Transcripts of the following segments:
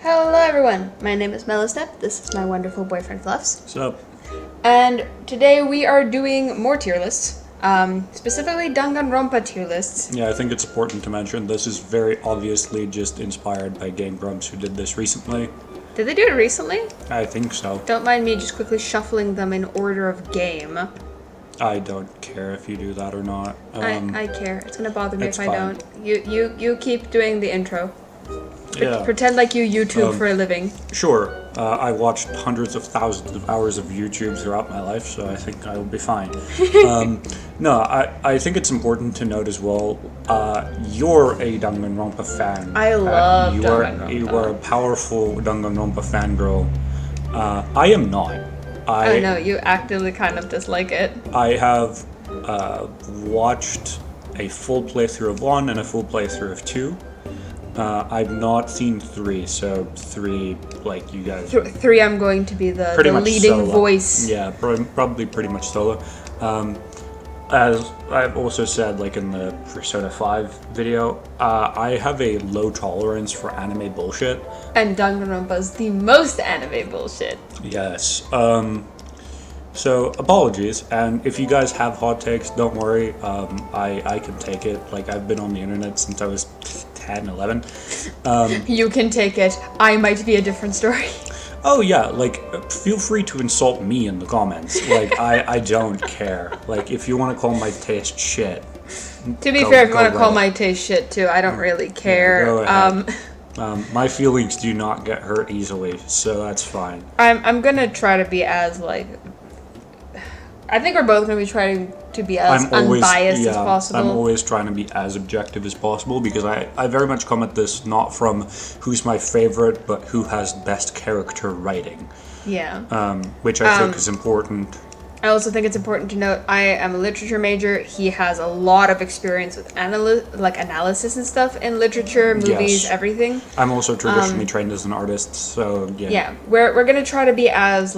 Hello everyone, my name is Mellowstep, this is my wonderful boyfriend Fluffs. What's up? And today we are doing more tier lists, specifically Danganronpa tier lists. Yeah, I think it's important to mention this is very obviously just inspired by Game Grumps, who did this recently. Did they do it recently? I think so. Don't mind me just quickly shuffling them in order of game. I don't care if you do that or not. I care, it's gonna bother me if I fine. don't. You keep doing the intro. Yeah. Pretend like you YouTube for a living. Sure, I watched hundreds of thousands of hours of YouTube throughout my life, so I think I will be fine. No, I think it's important to note as well, you're a Danganronpa fan. I love Danganronpa. You are a powerful Danganronpa fangirl. I am not. I know, you actively kind of dislike it. I have watched a full playthrough of 1 and a full playthrough of 2. I've not seen 3, so 3, like you guys. 3, I'm going to be the leading solo. voice. Yeah, probably pretty much solo. As I've also said, like in the Persona 5 video, I have a low tolerance for anime bullshit. And Danganronpa is the most anime bullshit. Yes. So apologies, and if you guys have hot takes, don't worry. I can take it. Like, I've been on the internet since I was 10, 11. You can take it. I might be a different story. Oh yeah, like, feel free to insult me in the comments. Like, I don't care. Like, if you want to call my taste shit. To be fair, if you want to call my taste shit too, I don't really care. Go ahead. My feelings do not get hurt easily, so that's fine. I'm gonna try to be as I think we're both gonna be trying to be as unbiased as possible. I'm always trying to be as objective as possible because I very much come at this not from who's my favorite, but who has best character writing. Yeah. Which I think is important. I also think it's important to note I am a literature major. He has a lot of experience with analysis and stuff in literature, movies, Yes. everything. I'm also traditionally trained as an artist, so yeah. Yeah, we're gonna try to be as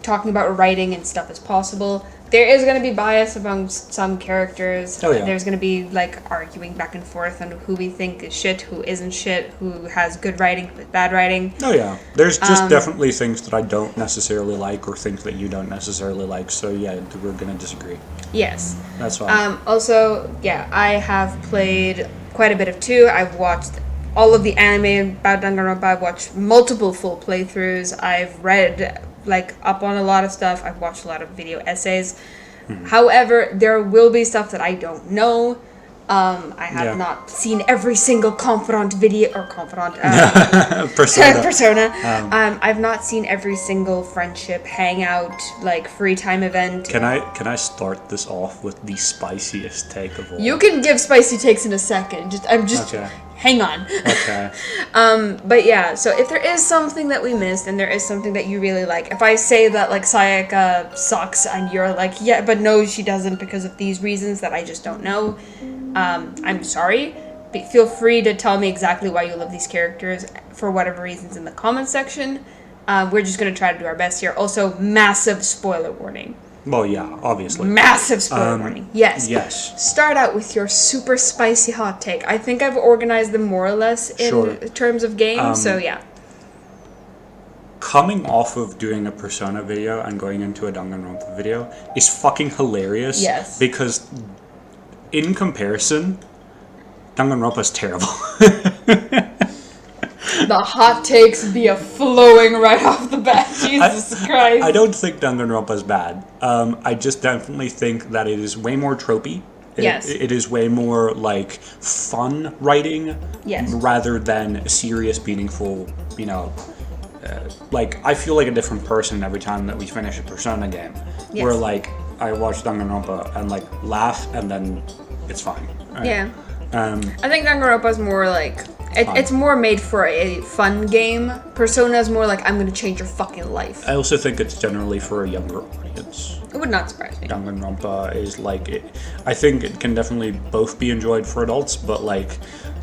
talking about writing and stuff as possible. There is going to be bias among some characters. Oh, yeah. There's going to be arguing back and forth on who we think is shit, who isn't shit, who has good writing, who has bad writing. Oh yeah, there's just definitely things that I don't necessarily like or things that you don't necessarily like, so yeah, we're going to disagree. Yes. That's fine. Also, yeah, I have played quite a bit of 2. I've watched all of the anime about Danganronpa. I've watched multiple full playthroughs. I've read up on a lot of stuff. I've watched a lot of video essays. However, there will be stuff that I don't know. I have not seen every single Persona. I've not seen every single friendship, hangout, free time event. Can I start this off with the spiciest take of all? You can give spicy takes in a second. Okay. Hang on. Okay. But yeah, so if there is something that we missed and there is something that you really like, if I say that Sayaka sucks and you're like, yeah, but no, she doesn't because of these reasons that I just don't know, I'm sorry. But feel free to tell me exactly why you love these characters for whatever reasons in the comments section. We're just going to try to do our best here. Also, massive spoiler warning. Well, yeah, obviously. Massive spoiler warning. Yes. Yes. Start out with your super spicy hot take. I think I've organized them more or less in terms of games, so yeah. Coming off of doing a Persona video and going into a Danganronpa video is fucking hilarious. Yes. Because in comparison, Danganronpa's terrible. The hot takes be flowing right off the bat. Jesus Christ. I don't think Danganronpa's bad. I just definitely think that it is way more tropey. Yes. It is way more fun writing. Yes. Rather than serious, meaningful, I feel like a different person every time that we finish a Persona game. Yes. Where I watch Danganronpa and laugh and then it's fine. Right? Yeah. I think Danganronpa's more it's more made for a fun game. Persona's more I'm gonna change your fucking life. I also think it's generally for a younger audience. It would not surprise me. Danganronpa is I think it can definitely both be enjoyed for adults, but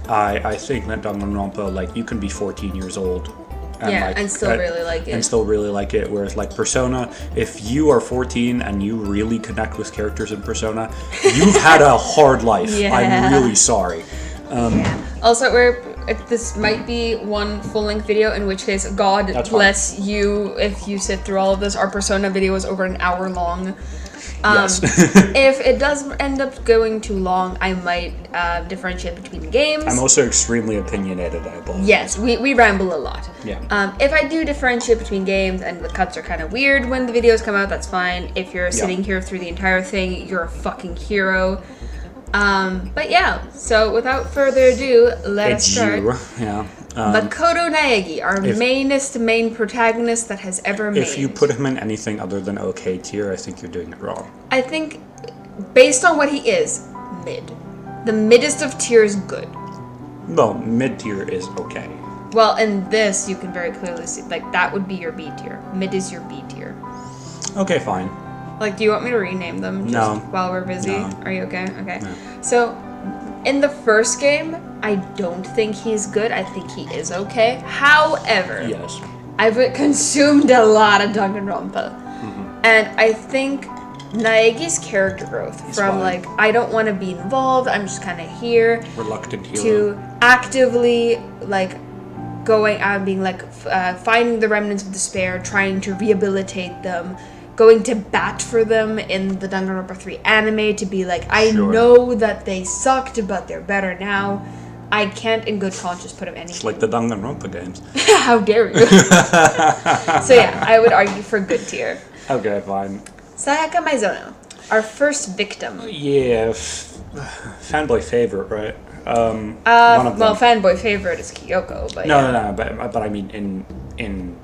I think that Danganronpa you can be 14 years old and still really like it. And still really like it. Whereas Persona, if you are 14 and you really connect with characters in Persona, you've had a hard life. Yeah. I'm really sorry. Also, this might be one full-length video, in which case, God That's fine. bless you if you sit through all of this. Our Persona video is over an hour long. Yes. If it does end up going too long, I might differentiate between games. I'm also extremely opinionated, I believe. Yes, we ramble a lot. Yeah. If I do differentiate between games and the cuts are kind of weird when the videos come out, that's fine. If you're sitting here through the entire thing, you're a fucking hero. But yeah, so without further ado, let us start. Yeah. Makoto Naegi, our main protagonist that has ever made. If you put him in anything other than okay tier, I think you're doing it wrong. I think, based on what he is, mid. The middest of tier is good. Well, mid tier is okay. Well, in this, you can very clearly see, like, that would be your B tier. Mid is your B tier. Okay, fine. Like, do you want me to rename them just No. while we're busy? No. Are you okay? Okay. No. So, in the first game, I don't think he's good. I think he is okay. However, Yes. I've consumed a lot of Danganronpa. And I think Naegi's character growth from, fine. like, I don't want to be involved, I'm just kind of here, Reluctant hero. to actively, like, going out and being, like, finding the remnants of despair, trying to rehabilitate them, going to bat for them in the Danganronpa 3 anime to be like, I Sure. know that they sucked, but they're better now. I can't in good conscience put him any. It's like the Danganronpa games. How dare you? So yeah, I would argue for good tier. Okay, fine. Sayaka Maizono, our first victim. Yeah, fanboy favorite, right? One of Well, them. fanboy favorite is Kyoko, but No, yeah. no, no, but I mean in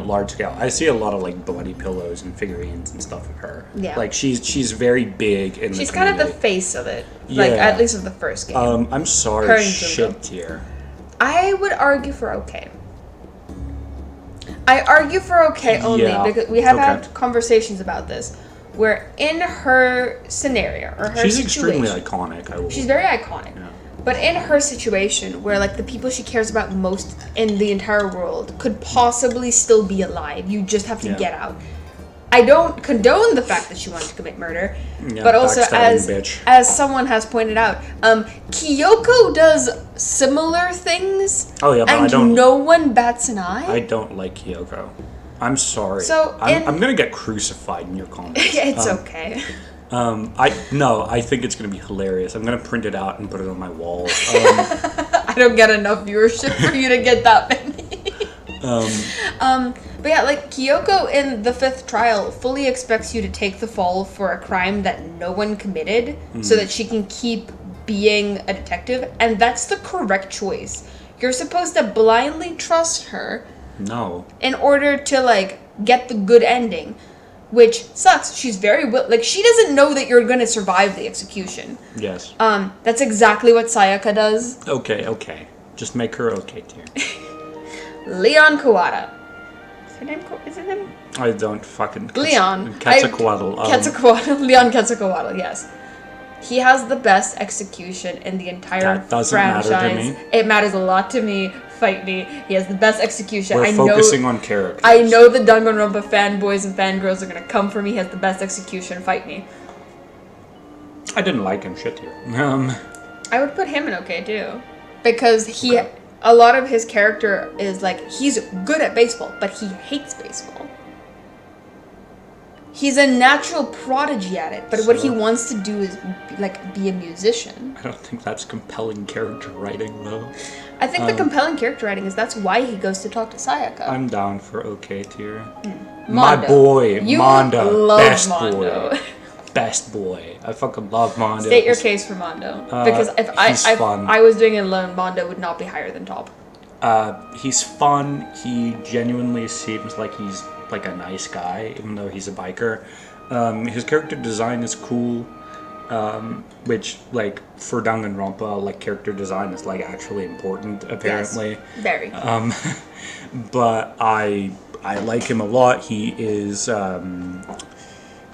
large scale. I see a lot of like bloody pillows and figurines and stuff of her. Yeah. Like she's very big in She's the kind of the community. face of it, like Yeah. at least of the first game. I'm Her sorry, and shit Junko. tier. I would argue for okay. I argue for okay only Yeah, because we have okay. had conversations about this, where in her scenario or her She's situation, extremely iconic. I will. she's very iconic. Yeah. But in her situation, where like the people she cares about most in the entire world could possibly still be alive, you just have to Yeah. get out. I don't condone the fact that she wanted to commit murder, Yeah, but also backstabbing bitch. as someone has pointed out, Kyoko does similar things, Oh yeah, but and I don't. no one bats an eye. I don't like Kyoko. I'm sorry. So, I'm gonna get crucified in your comments. It's okay. I think it's gonna be hilarious. I'm gonna print it out and put it on my wall. I don't get enough viewership for you to get that many. But yeah, like Kyoko in the 5th trial fully expects you to take the fall for a crime that no one committed so that she can keep being a detective, and that's the correct choice. You're supposed to blindly trust her No. in order to like get the good ending, which sucks. She's very like she doesn't know that you're gonna survive the execution. Yes. That's exactly what Sayaka does. Okay. Just make her okay tier. Leon Kawada. Is her name? I don't fucking. Leon. Quetzalcoatl. Quetzalcoatl. Leon Quetzalcoatl, yes. He has the best execution in the entire That doesn't matter franchise. to me. It matters a lot to me. Fight me. He has the best execution. We're focusing on characters. I know the Danganronpa fanboys and fangirls are gonna come for me. He has the best execution. Fight me. I didn't like him shit tier. I would put him in okay too, because a lot of his character is like he's good at baseball, but he hates baseball. He's a natural prodigy at it, but what he wants to do is like be a musician. I don't think that's compelling character writing though. I think the compelling character writing is that's why he goes to talk to Sayaka. I'm down for okay tier. Mondo. My boy, You Mondo, love best Mondo. boy, best boy. I fucking love Mondo. State your case for Mondo, because if he's fun. I was doing it alone, Mondo would not be higher than top. He's fun. He genuinely seems like he's like a nice guy, even though he's a biker. His character design is cool, which like for Danganronpa, like character design is like actually important apparently. Yes, very. But I like him a lot. He is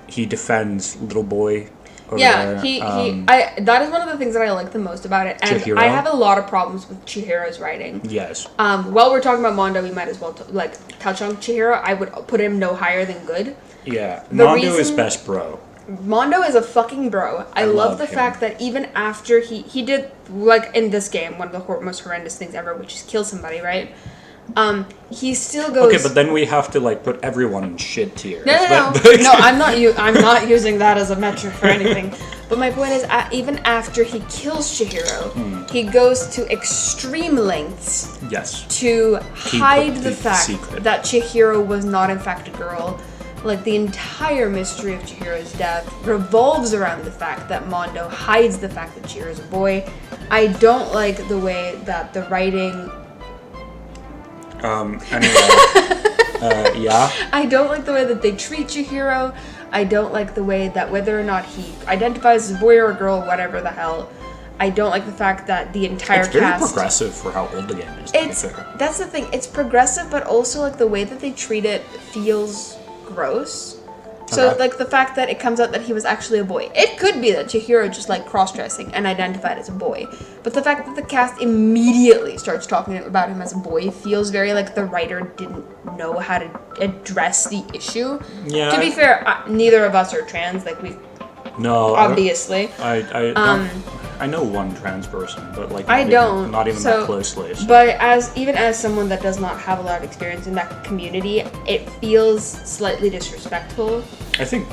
he defends little boy. Over Yeah, there. that is one of the things that I like the most about it, and Chihiro? I have a lot of problems with Chihiro's writing. Yes. While we're talking about Mondo, we might as well touch on Chihiro. I would put him no higher than good. Yeah. The Mondo is reason- best bro. Mondo is a fucking bro. I love the him. fact that even after he did, like, in this game, one of the most horrendous things ever, which is kill somebody, right? He still goes... Okay, but then we have to, like, put everyone in shit tiers. No. No, I'm not using that as a metric for anything. But my point is, even after he kills Chihiro, he goes to extreme lengths Yes. to hide the fact secret. that Chihiro was not in fact a girl. Like, the entire mystery of Chihiro's death revolves around the fact that Mondo hides the fact that Chihiro's a boy. I don't like the way that the writing... Anyway. Yeah? I don't like the way that they treat Chihiro. I don't like the way that whether or not he identifies as a boy or a girl, whatever the hell. I don't like the fact that the entire It's very cast... progressive for how old the game is, to be fair. That's the thing. It's progressive, but also, like, the way that they treat it feels gross. So, Okay. like, the fact that it comes out that he was actually a boy. It could be that Chihiro just, like, cross-dressing and identified as a boy. But the fact that the cast immediately starts talking about him as a boy feels very like the writer didn't know how to address the issue. Yeah. To be fair, neither of us are trans. Like, we've... No. Obviously. I know one trans person, but, like, I don't. Not even that closely. So. But even as someone that does not have a lot of experience in that community, it feels slightly disrespectful. I think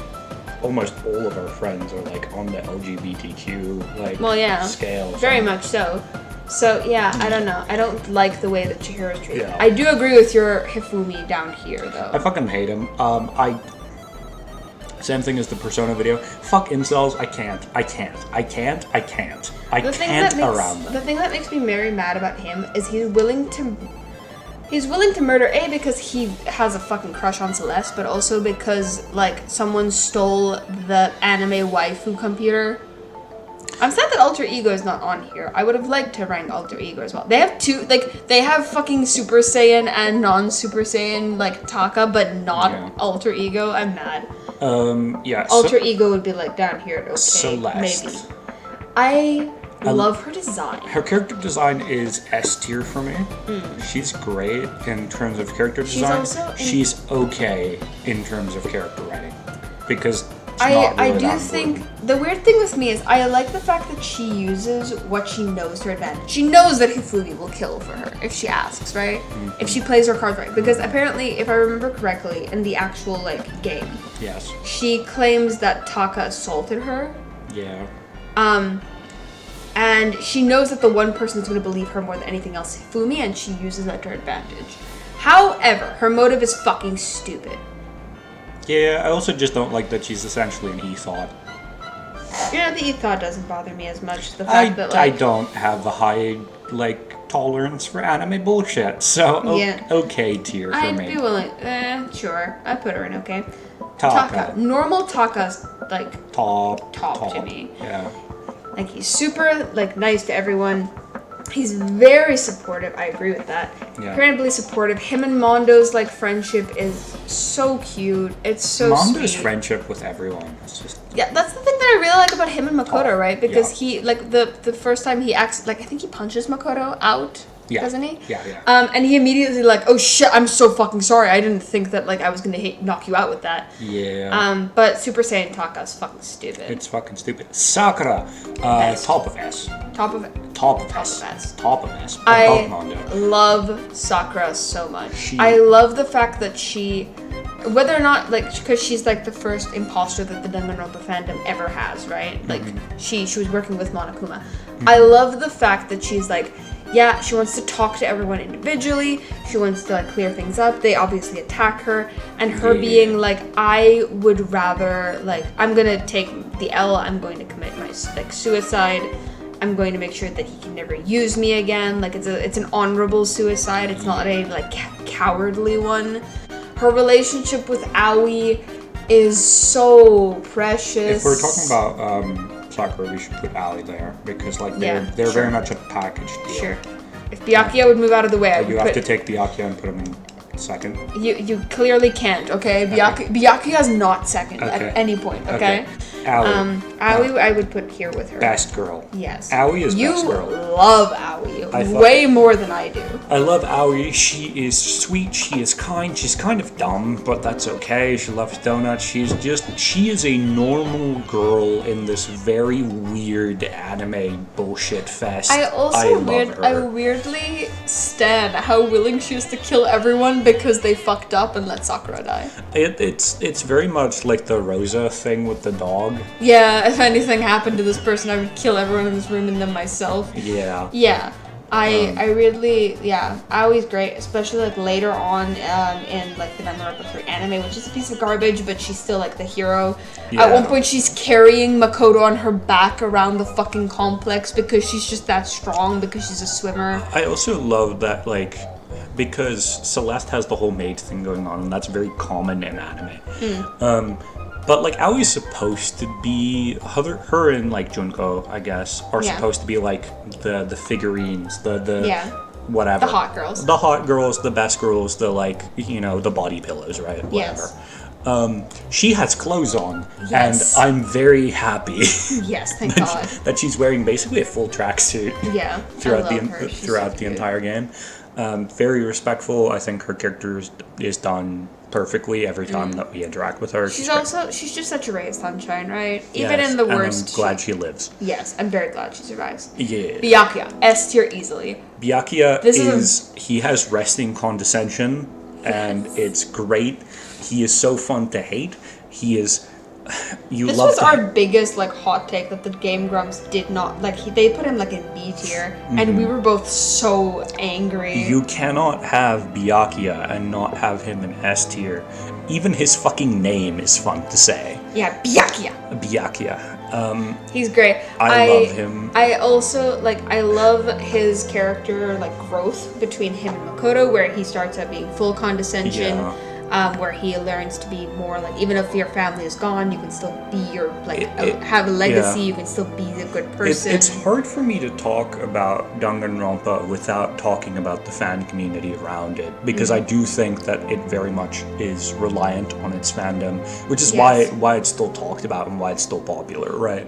almost all of our friends are, like, on the LGBTQ, like, scale. Very much so. So, yeah, I don't know. I don't like the way that Chihiro's treated. Yeah. I do agree with your Hifumi down here, though. I fucking hate him. Same thing as the Persona video. Fuck incels. I can't around them. The thing that makes me very mad about him is he's willing to murder A because he has a fucking crush on Celeste, but also because, like, someone stole the anime waifu computer. I'm sad that Alter Ego is not on here. I would have liked to rank Alter Ego as well. They have two, like, they have fucking Super Saiyan and non-Super Saiyan, like, Taka, but not Alter Ego. I'm mad. Yeah. Alter Ego would be, like, down here. Okay, Celeste. maybe. I love her design. Her character design is S tier for me. She's great in terms of character design. She's okay in terms of character writing. Because I do think the weird thing with me is I like the fact that she uses what she knows to her advantage. She knows that Hifumi will kill for her if she asks, right? If she plays her cards right. Because apparently, if I remember correctly, in the actual, like, game, yes, she claims that Taka assaulted her. Yeah. And she knows that the one person that's going to believe her more than anything else is Hifumi, and she uses that to her advantage. However, her motive is fucking stupid. Yeah, I also just don't like that she's essentially an e-thought. You know, the e-thought doesn't bother me as much. The fact that, like, I don't have a high, like, tolerance for anime bullshit, so okay tier for me. I'd be willing. Sure. I'd put her in okay. Taka. Normal Taka's, like, top to me. Yeah. Like, he's super, like, nice to everyone. He's very supportive. I agree with that. Yeah. Incredibly supportive. Him and Mondo's, like, friendship is so cute. It's so Mondo's sweet. friendship with everyone. It's just... Yeah, that's the thing that I really like about him and Makoto, right? Because he, like, the first time he acts, like, I think he punches Makoto out, doesn't he? Yeah. And he immediately, like, oh shit, I'm so fucking sorry. I didn't think that, like, I was gonna knock you out with that. Yeah. But Super Saiyan Taka's fucking stupid. It's fucking stupid. Sakura, top of S. Top of S. I love Sakura so much. I love the fact that she, whether or not, like, because she's, like, the first imposter that the Danganronpa fandom ever has, right? Like, she was working with Monokuma. I love the fact that she's, like, yeah, she wants to talk to everyone individually. She wants to, like, clear things up. They obviously attack her. And her being, like, I would rather, like, I'm gonna take the L. I'm going to commit my, like, suicide. I'm going to make sure that he can never use me again. Like, it's an honorable suicide. It's not a, like, cowardly one. Her relationship with Aoi is so precious. If we're talking about Sakura, we should put Aoi there because, like, they're very much a package deal. Sure. If Byakuya would move out of the way, I would you have to take Byakuya and put him in second. You clearly can't, okay? Byakuya is not second at any point, okay? Aoi. Aoi, I would put here with her. Best girl. Yes. Aoi is best girl. You love Aoi way more than I do. I love Aoi. She is sweet. She is kind. She's kind of dumb, but that's okay. She loves donuts. She is a normal girl in this very weird anime bullshit fest. I weirdly stan how willing she is to kill everyone because they fucked up and let Sakura die. It's very much like the Rosa thing with the dog. Yeah, if anything happened to this person, I would kill everyone in this room and then myself. Yeah. Yeah. I really, Aoi's great, especially like later on in like the Danganronpa 3 anime, which is a piece of garbage, but she's still like the hero. Yeah. At one point she's carrying Makoto on her back around the fucking complex because she's just that strong, because she's a swimmer. I also love that, like, because Celeste has the whole maid thing going on, and that's very common in anime. But like Aoi's supposed to be her and like Junko, I guess, are supposed to be like the figurines, the whatever. The hot girls. The hot girls, the best girls, the like, you know, the body pillows, right? Whatever. Yes. She has clothes on, and I'm very happy. Yes, thank God. that she's wearing basically a full tracksuit. Yeah. Throughout the entire game. Very respectful. I think her character is done perfectly every time that we interact with her. She's just such a ray of sunshine, right? Even in the worst. And I'm glad she lives. Yes, I'm very glad she survives. Yeah. Byakuya, S tier easily. Byakuya he has resting condescension, and it's great. He is so fun to hate. He is. This was our biggest like hot take, that the Game Grumps did not like. They put him like in B tier, and we were both so angry. You cannot have Byakuya and not have him in S tier. Even his fucking name is fun to say. Yeah, Byakuya. Byakuya. He's great. I love him. I also I love his character like growth between him and Makoto, where he starts out being full condescension. Yeah. Where he learns to be more like, even if your family is gone, you can still be your have a legacy. You can still be a good person. It's hard for me to talk about Danganronpa without talking about the fan community around it, because I do think that it very much is reliant on its fandom, which is why it's still talked about and why it's still popular, right?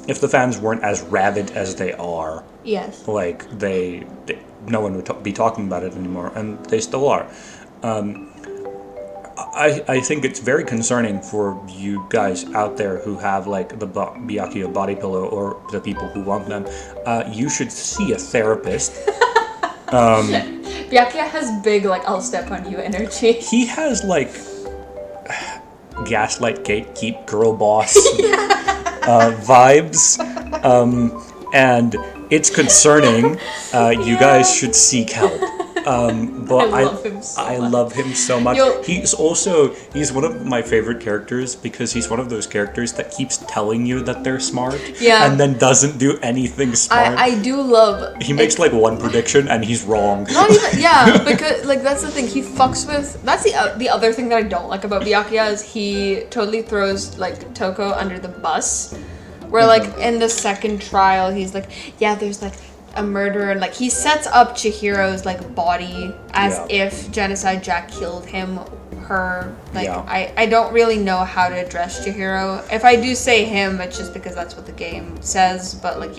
If the fans weren't as rabid as they are, like no one would be talking about it anymore, and they still are. I think it's very concerning for you guys out there who have like the Byakuya body pillow, or the people who want them. You should see a therapist. Byakuya has big like I'll step on you energy. He has like gaslight gatekeep girl boss vibes, and it's concerning. You guys should seek help. But I love him so much. He's one of my favorite characters, because he's one of those characters that keeps telling you that they're smart, and then doesn't do anything smart. I do love. He makes like one prediction and he's wrong. Not even because like that's the thing, he fucks with. That's the other thing that I don't like about Byakuya, is he totally throws like Toko under the bus. Where like in the second trial, he's like, there's like a murderer, and like he sets up Chihiro's like body as if Genocide Jack killed her. Like I don't really know how to address Chihiro. If I do say him, it's just because that's what the game says. But like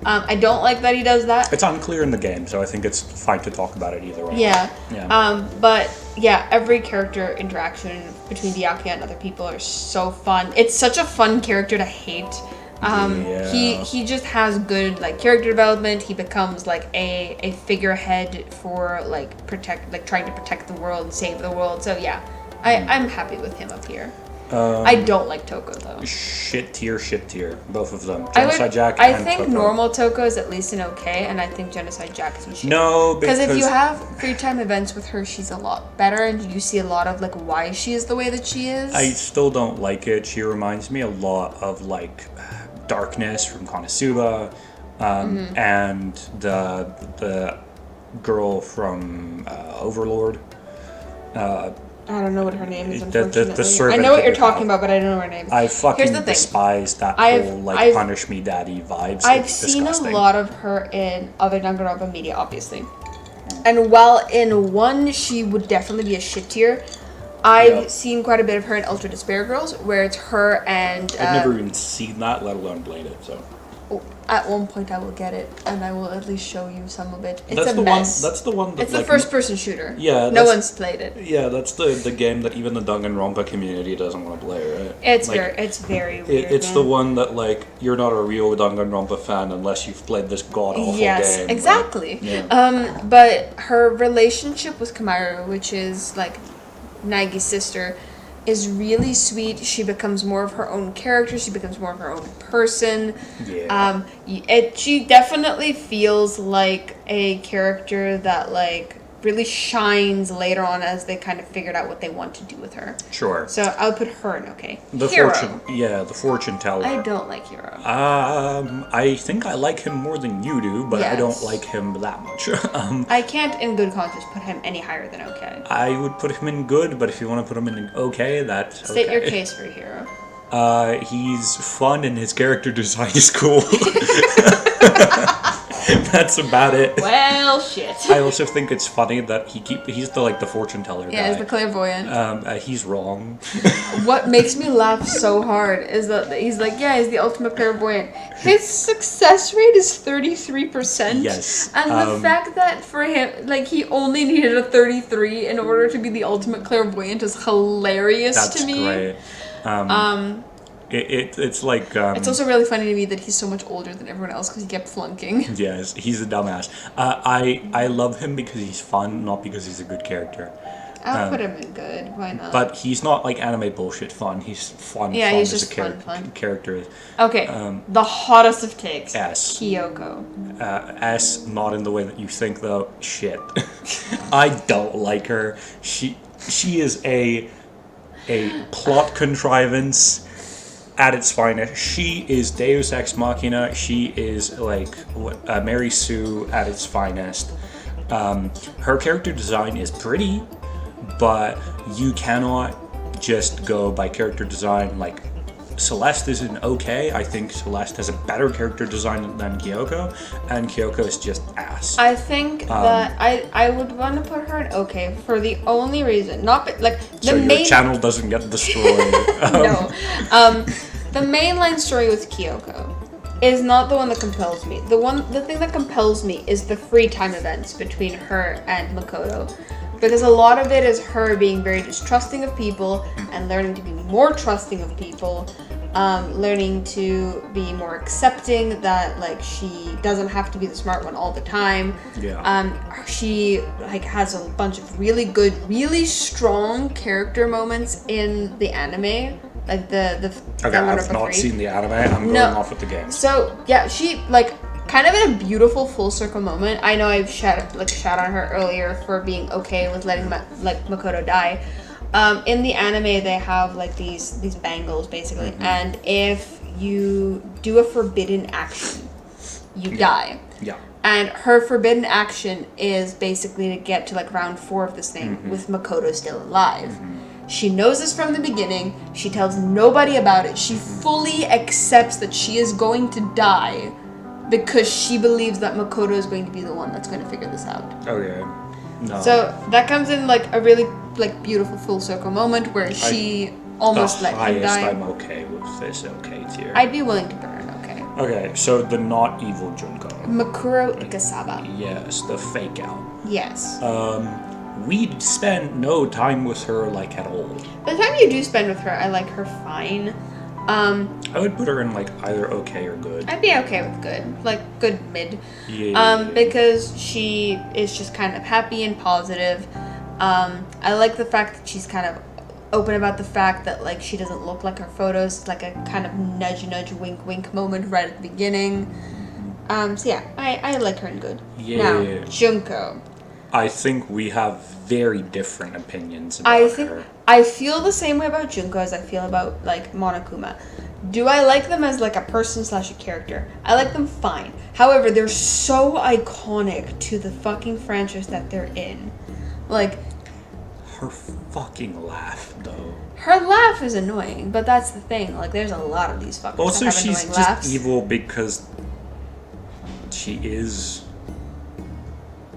I don't like that he does that. It's unclear in the game, so I think it's fine to talk about it either way. But every character interaction between Byakuya and other people are so fun. It's such a fun character to hate. He just has good like character development. He becomes like a figurehead for trying to protect the world and save the world. So I'm happy with him up here. I don't like Toko though. Shit tier, both of them. Genocide Jack I and think Toko. Normal Toko is at least an okay, and I think Genocide Jack is shit. No, because if you have free time events with her, she's a lot better, and you see a lot of like why she is the way that she is. I still don't like it. She reminds me a lot of like Darkness from Konosuba, and the girl from Overlord. I don't know what her name is, unfortunately. The servant. I know what you're talking about, but I don't know her name. I fucking despise that whole punish me daddy vibes. I've seen a lot of her in other Danganronpa media, obviously. And while in 1 she would definitely be a shit tier, I've seen quite a bit of her in Ultra Despair Girls, where it's her and... I've never even seen that, let alone played it, so... At one point I will get it, and I will at least show you some of it. It's that's a the mess. That's the one that, it's the first-person shooter. Yeah. No one's played it. Yeah, that's the game that even the Danganronpa community doesn't want to play, right? It's very weird. It's the one that, like, you're not a real Danganronpa fan unless you've played this god-awful game. Yes, exactly. Right? Yeah. But her relationship with Kamaru, which is, like, Nagi's sister, is really sweet. She becomes more of her own character. She becomes more of her own person. Yeah. She definitely feels like a character that, like, really shines later on as they kind of figured out what they want to do with her. Sure. So I'll put her in okay. The fortune teller. I don't like Hero. I think I like him more than you do, but I don't like him that much. I can't, in good conscience, put him any higher than okay. I would put him in good, but if you want to put him in okay, that's okay. State your case for Hero. He's fun and his character design is cool. That's about it. Well, shit. I also think it's funny that he's the fortune teller guy. Yeah, he's the clairvoyant. He's wrong. What makes me laugh so hard is that he's like, yeah, he's the ultimate clairvoyant. His success rate is 33%. Yes. And the fact that for him, like, he only needed a 33 in order to be the ultimate clairvoyant is hilarious to me. That's great. It's like... it's also really funny to me that he's so much older than everyone else because he kept flunking. Yes, he's a dumbass. I love him because he's fun, not because he's a good character. I'll put him in good. Why not? But he's not like anime bullshit fun. He's fun. Yeah, fun he's as just fun. Character. Okay, the hottest of takes. S. Kyoko. S, not in the way that you think though. Shit. I don't like her. She is a plot contrivance at its finest. She is Deus Ex Machina. She is like Mary Sue at its finest. Her character design is pretty, but you cannot just go by character design. Like, Celeste is an okay. I think Celeste has a better character design than Kyoko, and Kyoko is just ass. I think that I would want to put her in okay for the only reason, so your channel doesn't get destroyed. No, the mainline story with Kyoko is not the one that compels me. The thing that compels me is the free time events between her and Makoto. Because a lot of it is her being very distrusting of people and learning to be more trusting of people, learning to be more accepting that, like, she doesn't have to be the smart one all the time. Yeah. She, like, has a bunch of really good, really strong character moments in the anime. Like the okay, I've not seen the anime. I'm going off with the game. So yeah, she, like, kind of in a beautiful full circle moment. I know I've shat on her earlier for being okay with letting Makoto die. In the anime, they have like these bangles basically, and if you do a forbidden action, you die. Yeah. And her forbidden action is basically to get to like round 4 of this thing with Makoto still alive. She knows this from the beginning. She tells nobody about it. She fully accepts that she is going to die because she believes that Makoto is going to be the one that's going to figure this out. Okay. No. So that comes in like a really like beautiful full circle moment where she almost let him die. I'm okay with this okay tier. I'd be willing to put her in okay. Okay, so the not evil Junko. Makuro Ikasawa. Yes, the fake out. Yes. We spend no time with her, like, at all. The time you do spend with her, I like her fine. I would put her in, like, either okay or good. I'd be okay with good. Like, good mid. Yeah. Because she is just kind of happy and positive. I like the fact that she's kind of open about the fact that, like, she doesn't look like her photos. Like a kind of nudge, wink, wink moment right at the beginning. So yeah, I like her in good. Yeah. Now, Junko. I think we have very different opinions about her. I feel the same way about Junko as I feel about, like, Monokuma. Do I like them as, like, a person / a character? I like them fine. However, they're so iconic to the fucking franchise that they're in. Like, her fucking laugh, though. Her laugh is annoying, but that's the thing. Like, there's a lot of these fuckers also, that have she's annoying just laughs. evil because she is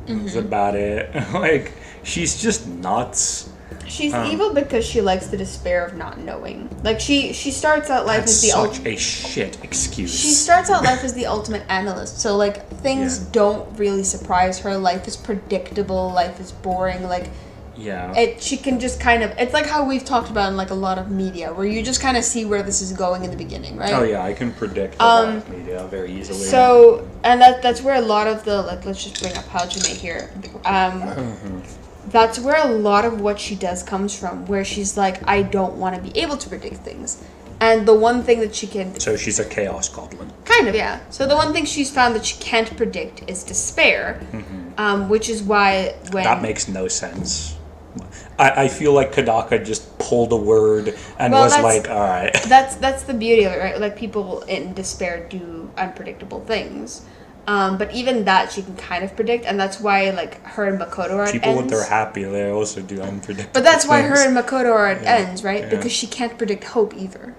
That's about it. Like, she's just nuts. She's evil because she likes the despair of not knowing. Like, she starts out life as the such a shit excuse. She starts out life as the ultimate analyst. So, like, things don't really surprise her. Life is predictable. Life is boring. Like, she can just kind of... It's like how we've talked about in, like, a lot of media, where you just kind of see where this is going in the beginning, right? Oh, yeah, I can predict a lot of media very easily. So, and that's where a lot of the... Like, let's just bring up Hajime here. That's where a lot of what she does comes from, where she's like, I don't want to be able to predict things. And the one thing that she can... So she's a chaos goblin. Kind of, yeah. So the one thing she's found that she can't predict is despair, which is why when... That makes no sense. I feel like Kadaka just pulled a word and was like, all right. That's the beauty of it, right? Like, people in despair do unpredictable things. But even that she can kind of predict, and that's why, like, her and Makoto are at people ends. when they're happy, they also do unpredictable But that's why things. her and Makoto are at ends, right? Yeah. Because she can't predict hope either.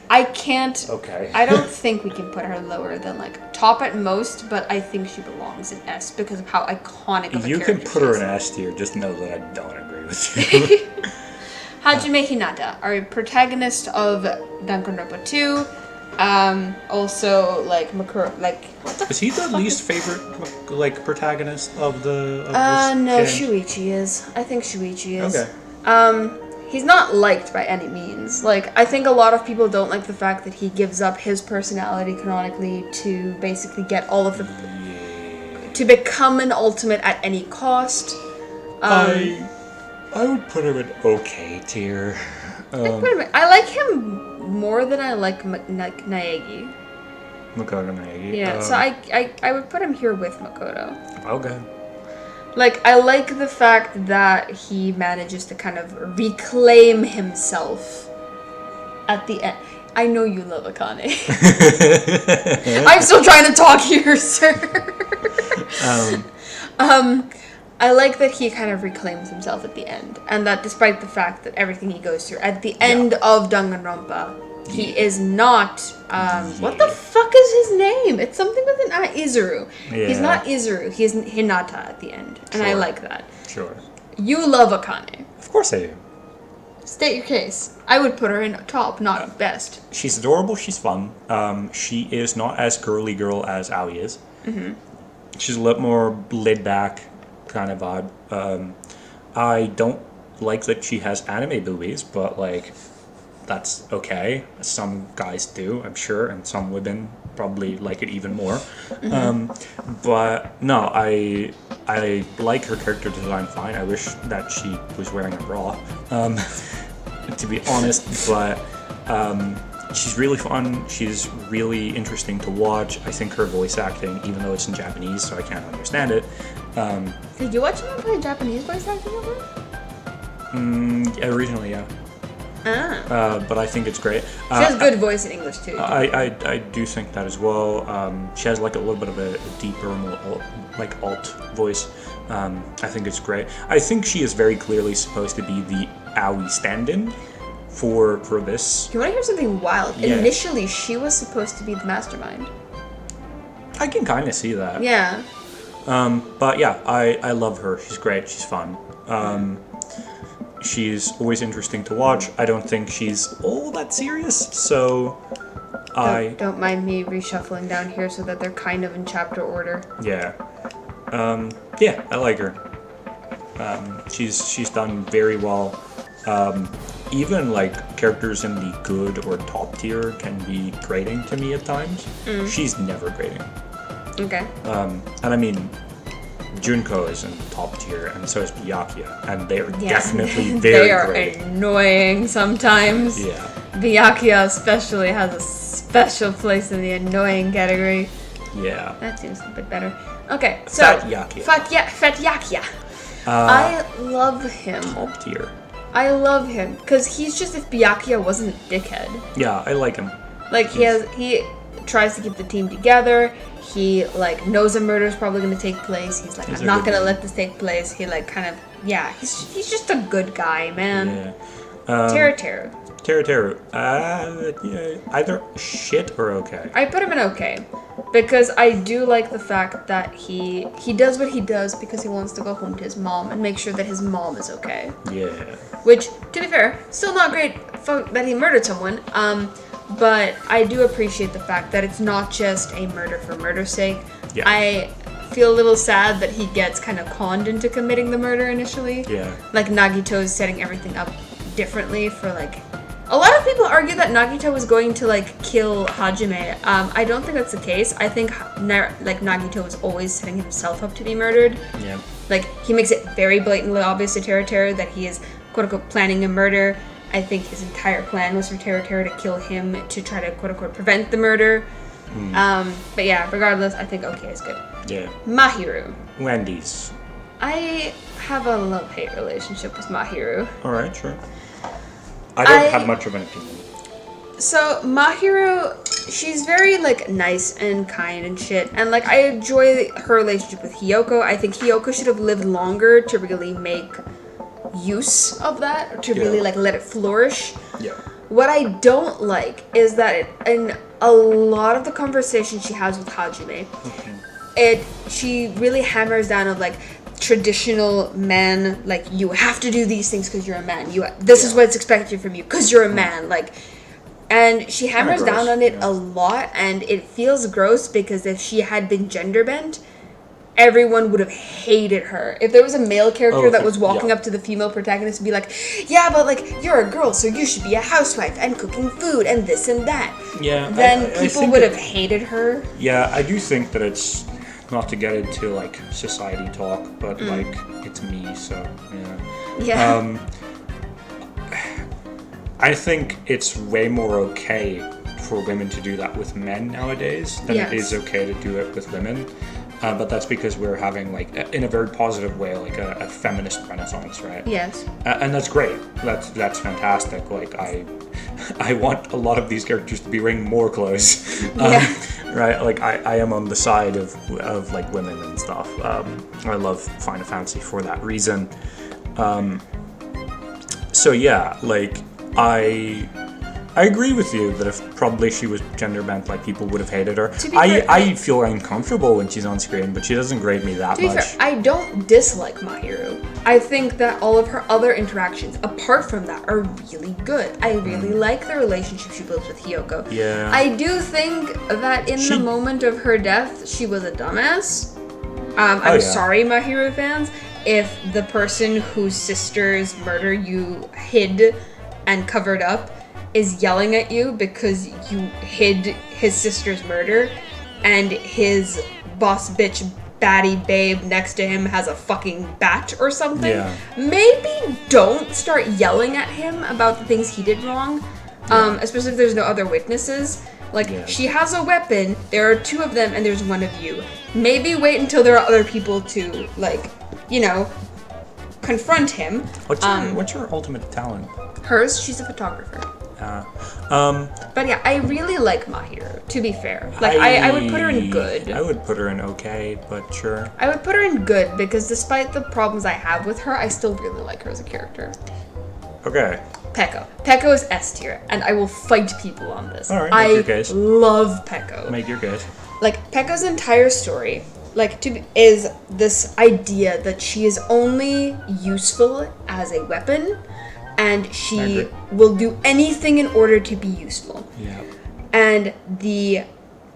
I can't... Okay. I don't think we can put her lower than, like, top at most, but I think she belongs in S because of how iconic of a You character can put her she in is. S tier, just know that I don't agree with you. Hajime Hinata, our protagonist of Danganronpa 2. Also, like, Is he the least favorite, like, protagonist of the... Of no, this game? Shuichi is. I think Shuichi is. Okay. He's not liked by any means. Like, I think a lot of people don't like the fact that he gives up his personality canonically to basically get all of the... to become an ultimate at any cost. I would put him in okay tier. I like him more than I like Naegi. Makoto Naegi. Yeah, so I would put him here with Makoto. Okay. Like, I like the fact that he manages to kind of reclaim himself at the end. I know you love Akane. I'm still trying to talk here, sir. I like that he kind of reclaims himself at the end. And that despite the fact that everything he goes through, at the end of Danganronpa, he is not, what the fuck is his name? It's something with an I, Izuru. Yeah. He's not Izuru, he's Hinata at the end. And I Sure. like that. Sure. You love Akane. Of course I do. State your case. I would put her in top, not best. She's adorable, she's fun. She is not as girly girl as Aoi is. Mm-hmm. She's a little more laid back kind of vibe. I don't like that she has anime boobies, but, like, that's okay. Some guys do, I'm sure, and some women probably like it even more. But no, I like her character design fine. I wish that she was wearing a bra, to be honest. But she's really fun. She's really interesting to watch. I think her voice acting, even though it's in Japanese, so I can't understand it. Did you watch him play Japanese voice acting over? Originally, yeah. But I think it's great. She has good voice in English too. I do think that as well. She has like a little bit of a deeper, more alt voice. I think it's great. I think she is very clearly supposed to be the Aoi stand-in for this. You want to hear something wild? Yeah. Initially, she was supposed to be the mastermind. I can kind of see that. Yeah. But yeah, I love her. She's great. She's fun. She's always interesting to watch. I don't think she's all that serious, so Don't mind me reshuffling down here so that they're kind of in chapter order. Yeah. Yeah, I like her. She's done very well. Even like characters in the good or top tier can be grating to me at times. She's never grating. Okay. And I mean, Junko is in top tier, and so is Byakuya, and they are definitely very They are grating. annoying sometimes. Yeah. Byakuya especially has a special place in the annoying category. Yeah. That seems a bit better. Okay, so Fat Yakuya. Fat Yakuya. I love him. Top tier. I love him because he's just if Byakuya wasn't a dickhead. Yeah, I like him. Like he tries to keep the team together. He like knows a murder is probably going to take place. He's like, I'm not going to let this take place. He like kind of he's just a good guy, man. Yeah. Terra. Teru. Yeah, either shit or okay. I put him in okay. Because I do like the fact that he does what he does because he wants to go home to his mom and make sure that his mom is okay. Yeah. Which, to be fair, still not great that he murdered someone. But I do appreciate the fact that it's not just a murder for murder's sake. Yeah. I feel a little sad that he gets kind of conned into committing the murder initially. Yeah. Like Nagito's setting everything up differently for like... A lot of people argue that Nagito was going to like kill Hajime. I don't think that's the case. I think Nagito was always setting himself up to be murdered. Yeah. Like he makes it very blatantly obvious to Teru that he is quote unquote planning a murder. I think his entire plan was for Teru to kill him to try to quote unquote prevent the murder. But yeah, regardless, I think okay is good. Yeah. Mahiru. Wendy's. I have a love-hate relationship with Mahiru. Alright, sure. I don't have much of an opinion. So Mahiru, she's very like nice and kind and shit, and like I enjoy her relationship with Kyoko. I think Kyoko should have lived longer to really make use of that, or to really like let it flourish. Yeah. What I don't like is that in a lot of the conversations she has with Hajime, she really hammers down of like traditional man, like you have to do these things because you're a man. This is what's expected from you because you're a man. Like, and she hammers down on it a lot, and it feels gross because if she had been gender bent, everyone would have hated her. If there was a male character that was walking up to the female protagonist and be like, yeah, but like you're a girl, so you should be a housewife and cooking food and this and that. Yeah. Then people would have hated her. Yeah, I do think that it's not to get into like society talk, but like it's me, so yeah. I think it's way more okay for women to do that with men nowadays than it is okay to do it with women. But that's because we're having like in a very positive way like a feminist renaissance, right? Yes. And that's great. That's fantastic. Like I want a lot of these characters to be wearing more clothes. Right? Like I am on the side of like women and stuff. I love Final Fantasy for that reason. So yeah, like I agree with you that if probably she was gender bent, like people would have hated her. I feel uncomfortable when she's on screen, but she doesn't grade me that much. Fair, I don't dislike Mahiru. I think that all of her other interactions, apart from that, are really good. I really like the relationship she builds with Kyoko. Yeah. I do think that in the moment of her death, she was a dumbass. I'm sorry, Mahiru fans, if the person whose sister's murder you hid and covered up is yelling at you because you hid his sister's murder and his boss bitch baddie babe next to him has a fucking bat or something. Maybe don't start yelling at him about the things he did wrong, especially if there's no other witnesses. Like, she has a weapon, there are two of them, and there's one of you. Maybe wait until there are other people to, like, you know, confront him. What's your ultimate talent? Hers, she's a photographer. But yeah, I really like Mahiru, to be fair. Like, I would put her in good. I would put her in okay, but sure. I would put her in good, because despite the problems I have with her, I still really like her as a character. Okay. Peko. Peko is S tier, and I will fight people on this. Alright, make your case. I love Peko. Make your case. Like, Peko's entire story, like, is this idea that she is only useful as a weapon, and she will do anything in order to be useful. Yeah. And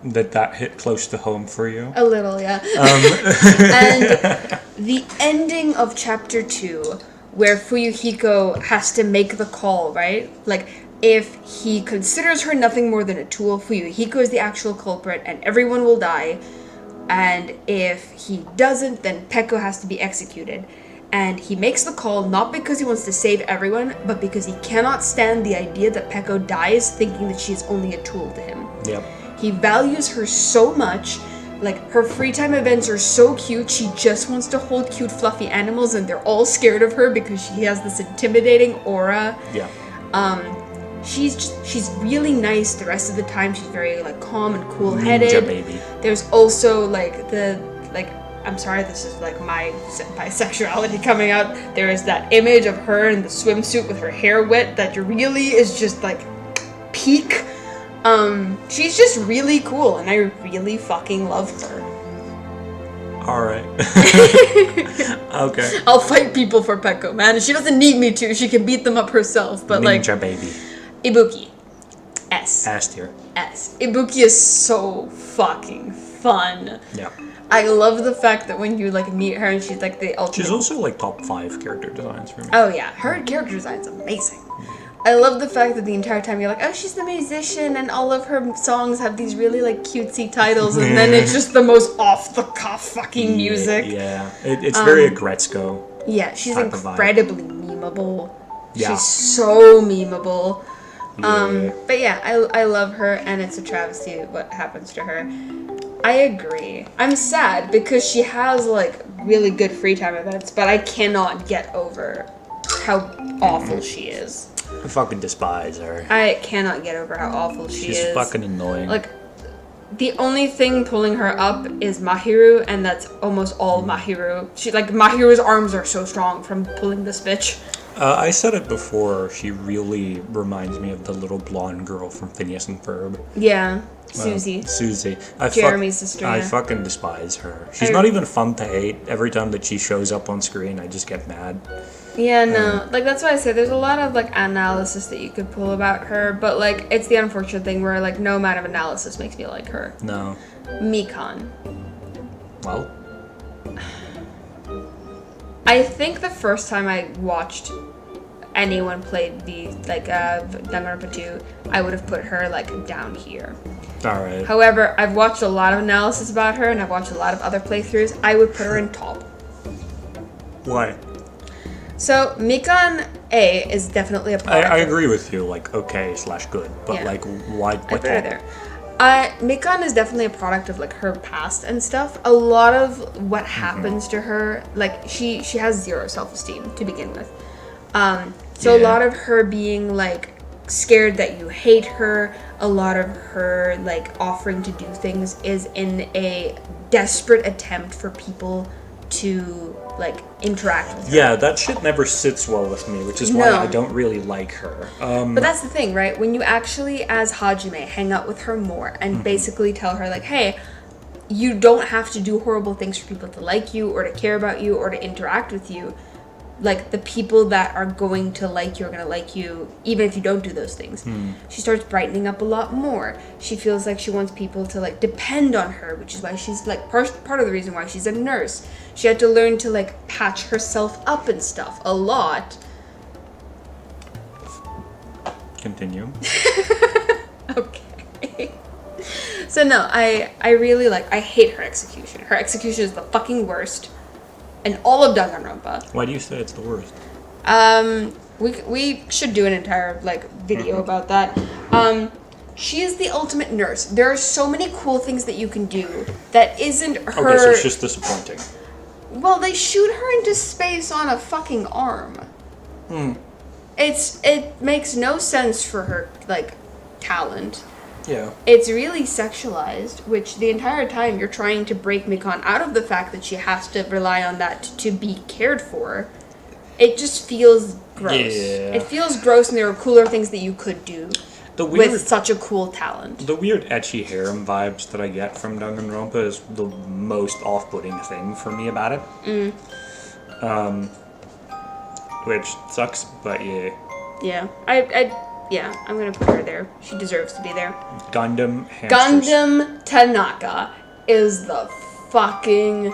that hit close to home for you? A little, yeah. And the ending of chapter 2, where Fuyuhiko has to make the call, right? Like, if he considers her nothing more than a tool, Fuyuhiko is the actual culprit, and everyone will die. And if he doesn't, then Peko has to be executed. And he makes the call not because he wants to save everyone, but because he cannot stand the idea that Peko dies thinking that she is only a tool to him. Yep. He values her so much. Like, her free time events are so cute. She just wants to hold cute, fluffy animals, and they're all scared of her because she has this intimidating aura. Yeah. She's really nice the rest of the time. She's very, like, calm and cool-headed. Ninja baby. There's also, like, I'm sorry, this is like my bisexuality coming out. There is that image of her in the swimsuit with her hair wet that really is just like peak. She's just really cool, and I really fucking love her. Alright. Okay. I'll fight people for Peko, man. She doesn't need me to. She can beat them up herself. But Ninja baby. Ibuki. S. S tier. S. Ibuki is so fucking fun. Yeah. I love the fact that when you like meet her and she's like the ultimate. She's also like top 5 character designs for me. Oh yeah, her character design's amazing. I love the fact that the entire time you're like, oh, she's the musician, and all of her songs have these really like cutesy titles, and then it's just the most off the cuff fucking music. Yeah, it's very Agretzko. Yeah, she's incredibly memeable. Yeah. She's so memeable. Yeah. But yeah, I love her, and it's a travesty what happens to her. I agree. I'm sad because she has like really good free time events, but I cannot get over how awful she is. I fucking despise her. I cannot get over how awful she is. She's fucking annoying. Like, the only thing pulling her up is Mahiru, and that's almost all Mahiru. Mahiru's arms are so strong from pulling this bitch. I said it before, she really reminds me of the little blonde girl from Phineas and Ferb. Yeah, Susie. Susie. Jeremy's sister. I Yeah. fucking despise her. She's not even fun to hate. Every time that she shows up on screen, I just get mad. Yeah, no. Like, that's why I say there's a lot of, like, analysis that you could pull about her, but, like, it's the unfortunate thing where, like, no amount of analysis makes me like her. No. Mikan. Well? I think the first time I watched anyone play the, like, Danganronpa 2, I would have put her, like, down here. Alright. However, I've watched a lot of analysis about her, and I've watched a lot of other playthroughs. I would put her in top. Why? So, Mikan A is definitely a product. I agree with you, like, okay/good, but, Yeah. like, why? I put top? her there. Mikan is definitely a product of, like, her past and stuff. A lot of what happens to her, like, she has zero self-esteem to begin with. So a lot of her being, like, scared that you hate her, a lot of her, like, offering to do things is in a desperate attempt for people to, like, interact with her. Yeah, that shit never sits well with me, which is why No. I don't really like her. But that's the thing, right? When you actually, as Hajime, hang out with her more and basically tell her, like, hey, you don't have to do horrible things for people to like you or to care about you or to interact with you. Like, the people that are going to like you are going to like you even if you don't do those things. She starts brightening up a lot more. She feels like she wants people to, like, depend on her, which is why she's, like, part of the reason why she's a nurse. She had to learn to, like, patch herself up and stuff a lot. Continue. Okay. So no, I really I hate her execution. Her execution is the fucking worst in all of Danganronpa. Why do you say it's the worst? We should do an entire, like, video about that. She is the ultimate nurse. There are so many cool things that you can do that isn't her. Okay, so it's just disappointing. Well, they shoot her into space on a fucking arm. It makes no sense for her, like, talent. Yeah. It's really sexualized, which the entire time you're trying to break Mikan out of the fact that she has to rely on that to be cared for. It just feels gross. Yeah. It feels gross, and there are cooler things that you could do with such a cool talent. The weird ecchi harem vibes that I get from Danganronpa is the most off-putting thing for me about it. Which sucks, but yeah. Yeah. Yeah, I'm gonna put her there. She deserves to be there. Gundam hamsters. Gundam Tanaka is the fucking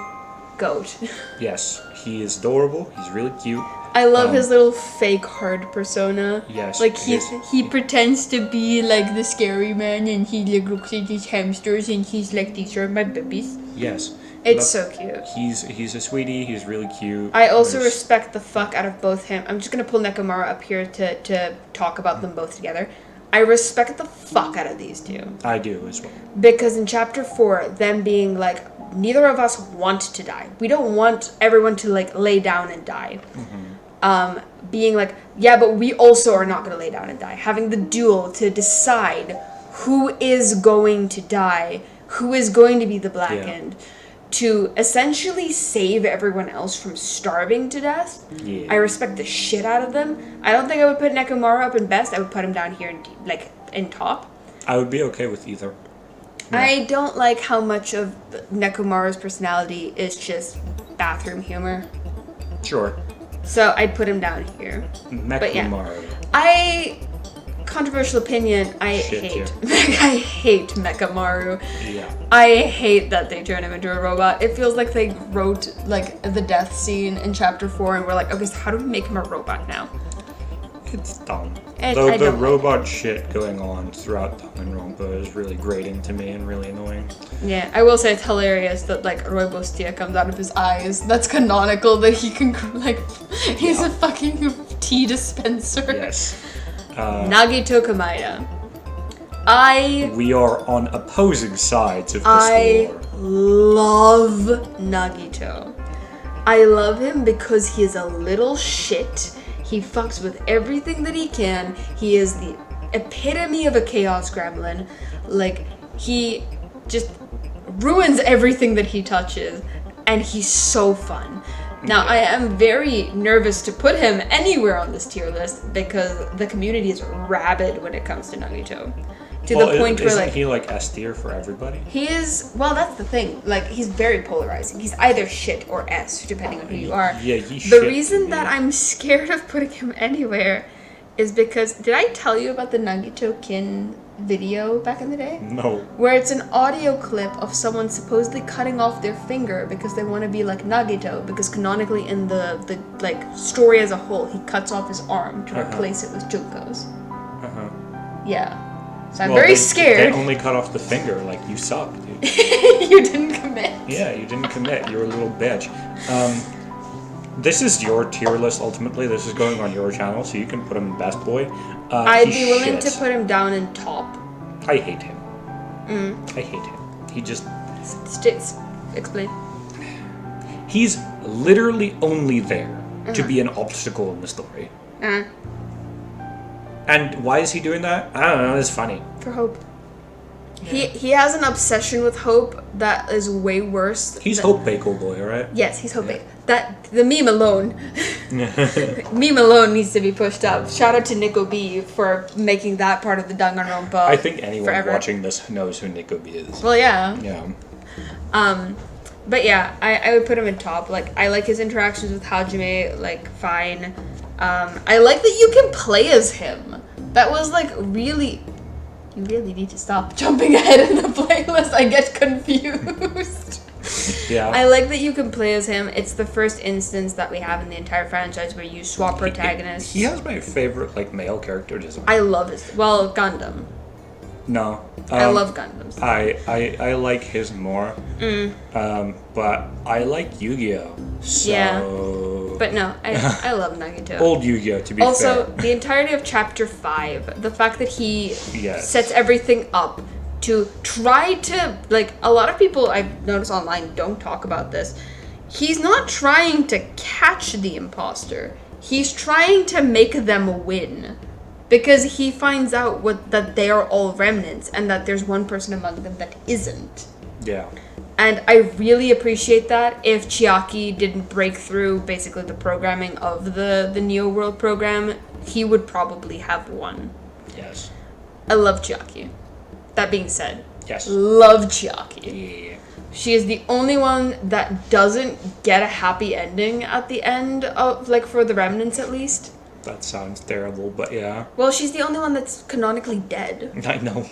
goat. Yes, he is adorable. He's really cute. I love his little fake hard persona. Yes, Like, he pretends to be, like, the scary man, and he, like, looks at his hamsters, and he's like, these are my babies. Yes. It's so cute. He's a sweetie. He's really cute. I also respect the fuck out of both him. I'm just gonna pull Nekomara up here to talk about them both together. I respect the fuck out of these two. I do as well. Because in chapter 4, them being like, neither of us want to die. We don't want everyone to, like, lay down and die. Being like, yeah, but we also are not gonna lay down and die. Having the duel to decide who is going to die, who is going to be the blackened. to essentially save everyone else from starving to death. Yeah. I respect the shit out of them. I don't think I would put Nekomaru up in best. I would put him down here in top. I would be okay with either. Yeah. I don't like how much of Nekomaru's personality is just bathroom humor. Sure. So I'd put him down here. But yeah. Controversial opinion, I hate Mechamaru. Yeah. I hate that they turn him into a robot. It feels like they wrote like the death scene in chapter 4 and we're like, okay, so how do we make him a robot now? It's dumb. And Though I the don't robot shit going on throughout Danganronpa is really grating to me and really annoying. Yeah, I will say it's hilarious that like Roibostia comes out of his eyes. That's canonical that he can like he's a fucking tea dispenser. Yes. Nagito Kamaida. We are on opposing sides of this I war. love Nagito. I love him because he is a little shit. He fucks with everything that he can. He is the epitome of a chaos gremlin. Like, he just ruins everything that he touches. And he's so fun. Now, I am very nervous to put him anywhere on this tier list because the community is rabid when it comes to Nagito. To the point where, like... Isn't he, like, S tier for everybody? He is... Well, that's the thing. Like, he's very polarizing. He's either shit or S, depending on who you are. Yeah, he's The shit. reason that I'm scared of putting him anywhere is because... Did I tell you about the Nagito Kin video back in the day? No. Where it's an audio clip of someone supposedly cutting off their finger because they want to be like Nagito, because canonically in the like story as a whole, he cuts off his arm to replace it with Junko's. Yeah. So I'm very scared. They only cut off the finger, like, you suck, dude. You didn't commit. Yeah, you didn't commit. You're a little bitch. This is your tier list, ultimately. This is going on your channel, so you can put him in best boy. I'd be willing to put him down in top. I hate him. I hate him. He just... Explain. He's literally only there to be an obstacle in the story. And why is he doing that? I don't know, it's funny. For Hope. Yeah. He has an obsession with Hope that is way worse. He's Hope Bako Boy, right? Yes, he's Hope Bako. The meme alone. Meme alone needs to be pushed up. Shout out to Nico B for making that part of the Danganronpa. I think anyone forever. watching this knows who Nico B is. Well, yeah. Yeah. But yeah, I would put him in top. Like, I like his interactions with Hajime, like, fine. I like that you can play as him. That was, like, really... You really need to stop jumping ahead in the playlist. I get confused. Yeah. I like that you can play as him. It's the first instance that we have in the entire franchise where you swap protagonists. He has my favorite, like, male character design. I love his... Well, Gundam. No. I love Gundams. I like his more. But I like Yu-Gi-Oh! So... Yeah. But no, I love Nagito. Old Yu-Gi-Oh! To be also, fair. the entirety of Chapter 5, the fact that he Yes. sets everything up to try to... Like, a lot of people I've noticed online don't talk about this. He's not trying to catch the imposter. He's trying to make them win. Because he finds out that they are all remnants and that there's one person among them that isn't. Yeah. And I really appreciate that. If Chiaki didn't break through basically the programming of the Neo World program, he would probably have won. Yes. I love Chiaki. That being said, Yes. love Chiaki. Yeah. She is the only one that doesn't get a happy ending at the end of, like, for the remnants at least. That sounds terrible, but yeah. Well, she's the only one that's canonically dead. I know.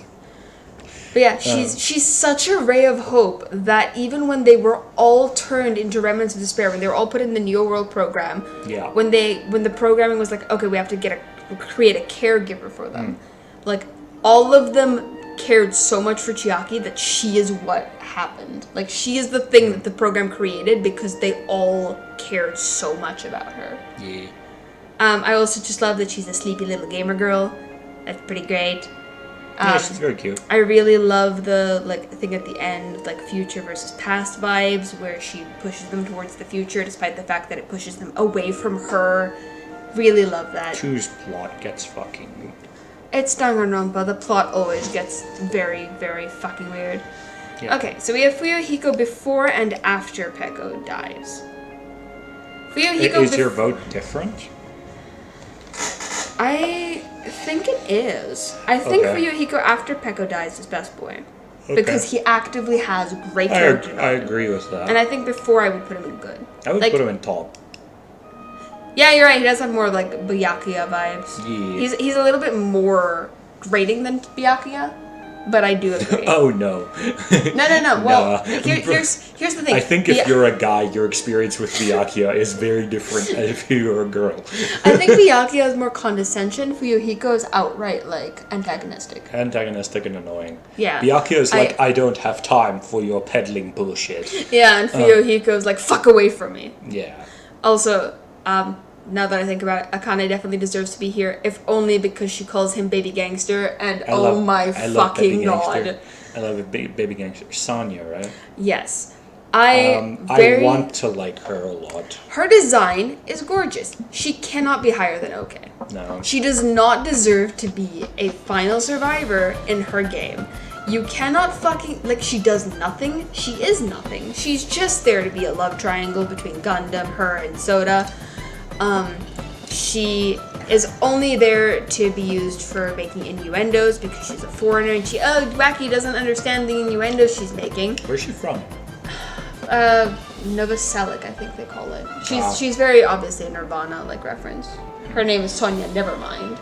But yeah, she's such a ray of hope that even when they were all turned into remnants of despair, when they were all put in the Neo World program, Yeah. when the programming was like, okay, we have to create a caregiver for them, like, all of them cared so much for Chiaki that she is what happened. Like, she is the thing that the program created because they all cared so much about her. Yeah. I also just love that she's a sleepy little gamer girl. That's pretty great. Yeah, she's very cute. I really love the, like, thing at the end, like, future versus past vibes, where she pushes them towards the future despite the fact that it pushes them away from her. Really love that. Whose plot gets fucking... It's Danganronpa. The plot always gets very, very fucking weird. Yeah. Okay, so we have Fuyuhiko before and after Peko dies. Fuyuhiko Is your vote different? I think it is. I think Okay. Fuyuhiko after Peko dies is best boy. Okay. Because he actively has great character I development. agree with that. And I think before I would put him in good. I would like, put him in top. Yeah, you're right. He does have more like Byakuya vibes. Yeah. He's a little bit more grating than Byakuya, but I do agree. Oh no. No. Well, Nah. here's the thing. I think if you're a guy, your experience with Byakuya is very different than if you're a girl. I think Byakuya is more condescension. Fuyuhiko is outright like antagonistic. Antagonistic and annoying. Yeah. Byakuya is like, I don't have time for your peddling bullshit. Yeah, and Fuyuhiko is like, fuck away from me. Yeah. Also, now that I think about it, Akane definitely deserves to be here, if only because she calls him baby gangster, and I love fucking Baby god. Gangster. I love it, baby gangster. Sonya, right? Yes. I want to like her a lot. Her design is gorgeous. She cannot be higher than okay. No. She does not deserve to be a final survivor in her game. You cannot fucking... Like, she does nothing. She is nothing. She's just there to be a love triangle between Gundam, her, and Soda. She is only there to be used for making innuendos because she's a foreigner and Wacky doesn't understand the innuendos she's making. Where's she from? Nova Selic, I think they call it. She's very obviously a Nirvana like reference. Her name is Sonya, never mind.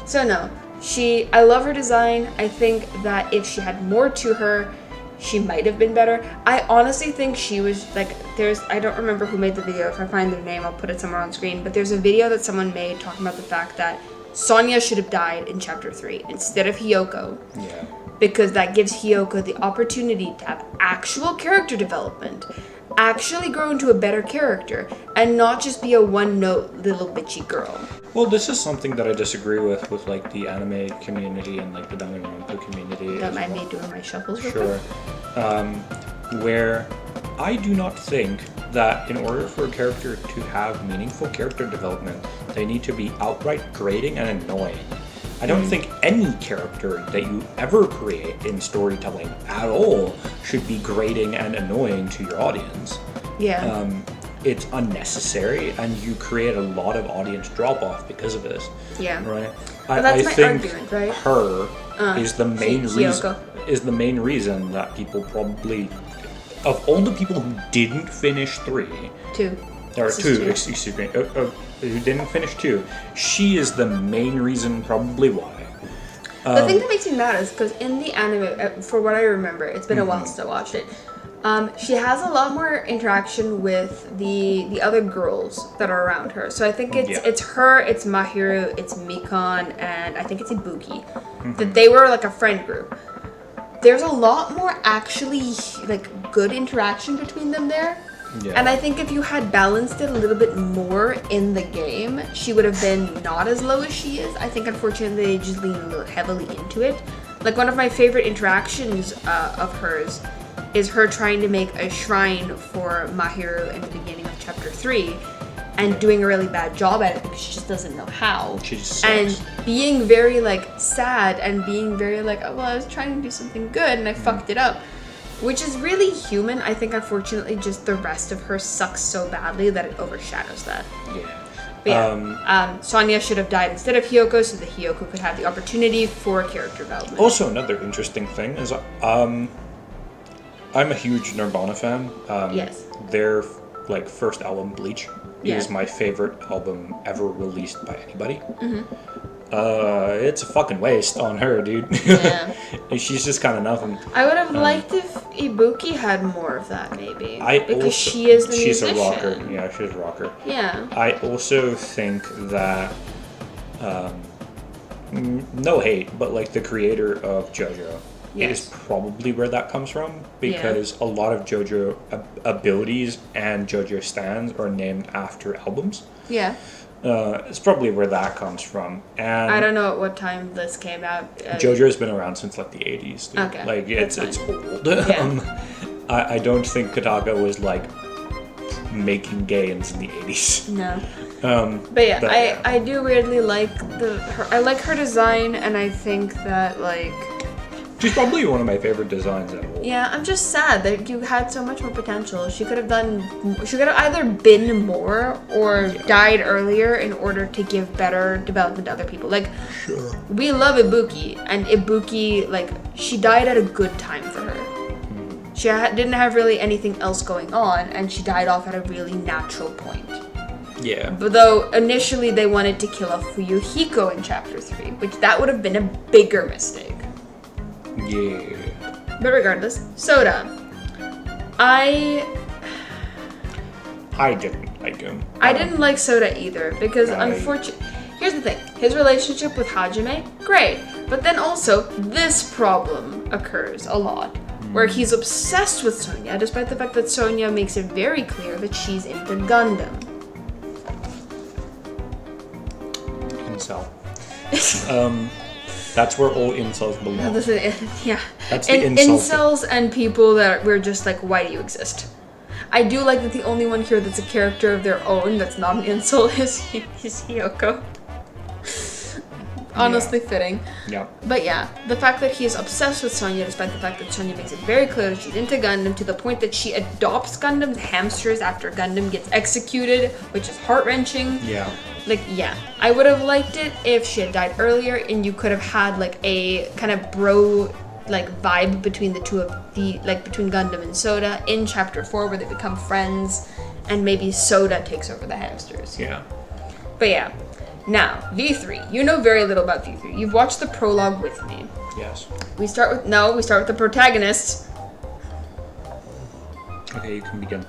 So no. I love her design. I think that if she had more to her, she might have been better. I honestly think she was like, I don't remember who made the video. If I find their name, I'll put it somewhere on screen. But there's a video that someone made talking about the fact that Sonya should have died in chapter 3 instead of Hyoko. Yeah. Because that gives Hyoko the opportunity to have actual character development, actually grow into a better character, and not just be a one-note little bitchy girl. Well, this is something that I disagree with like the anime community and like the Danganronpa community. That might be doing my shuffles real Sure. Where I do not think that in order for a character to have meaningful character development, they need to be outright grating and annoying. I don't think any character that you ever create in storytelling at all should be grating and annoying to your audience. Yeah. It's unnecessary, and you create a lot of audience drop-off because of this. Yeah. Right? Well, that's I my think argument, right? her is the main reason. Kyoko. Is the main reason that people probably, of all the people who didn't finish 3, 2. or This is 2, 2. excuse me, who didn't finish 2, she is the main reason probably why. The thing that makes me mad is because in the anime, for what I remember, it's been a while since I watched it. She has a lot more interaction with the other girls that are around her. So I think it's her, it's Mahiru, it's Mikon, and I think it's Ibuki. That they were like a friend group. There's a lot more actually like good interaction between them there. Yeah. And I think if you had balanced it a little bit more in the game, she would have been not as low as she is. I think unfortunately they just lean a little heavily into it. Like one of my favorite interactions of hers is her trying to make a shrine for Mahiru in the beginning of chapter 3 and doing a really bad job at it because she just doesn't know how. She just sucks. And being very like sad and being very like, oh well, I was trying to do something good and I fucked it up. Which is really human. I think unfortunately just the rest of her sucks so badly that it overshadows that. Yeah. But yeah, Sonya should have died instead of Hyoko so that Hyoko could have the opportunity for character development. Also, another interesting thing is, I'm a huge Nirvana fan. Yes. Their like first album, Bleach, Yeah. is my favorite album ever released by anybody. It's a fucking waste on her, dude. Yeah. She's just kind of nothing. I would have liked if Ibuki had more of that, maybe. Because she is the she's musician. a rocker. Yeah, she's a rocker. Yeah. I also think that, no hate, but like the creator of JoJo Yes. is probably where that comes from, because a lot of JoJo abilities and JoJo stands are named after albums. Yeah. It's probably where that comes from. And I don't know at what time this came out. JoJo's been around since like the 80s. Dude. Okay, Like that's it's fine. old. Yeah. I don't think Kataga was like making games in the 80s. No. But yeah, I do weirdly like I like her design, and I think that like She's probably one of my favorite designs at all. Yeah, I'm just sad that you had so much more potential. She could have either been more or died earlier in order to give better development to other people. Like, Sure. we love Ibuki, and Ibuki, like, she died at a good time for her. She didn't have really anything else going on, and she died off at a really natural point. Yeah. But though initially they wanted to kill off Fuyuhiko in chapter 3, which that would have been a bigger mistake. Yeah. But regardless, Soda. I didn't like him. I didn't like Soda either, because unfortunately, here's the thing. His relationship with Hajime, great. But then also, this problem occurs a lot, where he's obsessed with Sonya, despite the fact that Sonya makes it very clear that she's into Gundam. Incel. That's where all incels belong. Yeah. That's the insult. Incels and people that we're just like, why do you exist? I do like that the only one here that's a character of their own that's not an incel is Kyoko. Honestly fitting. Yeah. But yeah, the fact that he's obsessed with Sonya, despite the fact that Sonya makes it very clear that she's into Gundam, to the point that she adopts Gundam's hamsters after Gundam gets executed, which is heart-wrenching. Yeah. Like, yeah. I would have liked it if she had died earlier and you could have had, like, a kind of bro, like, vibe between the two of the, like, between Gundam and Soda in chapter 4 where they become friends and maybe Soda takes over the hamsters. Yeah. But yeah. Now, V3. You know very little about V3. You've watched the prologue with me. Yes. We start with the protagonist. Okay, you can begin.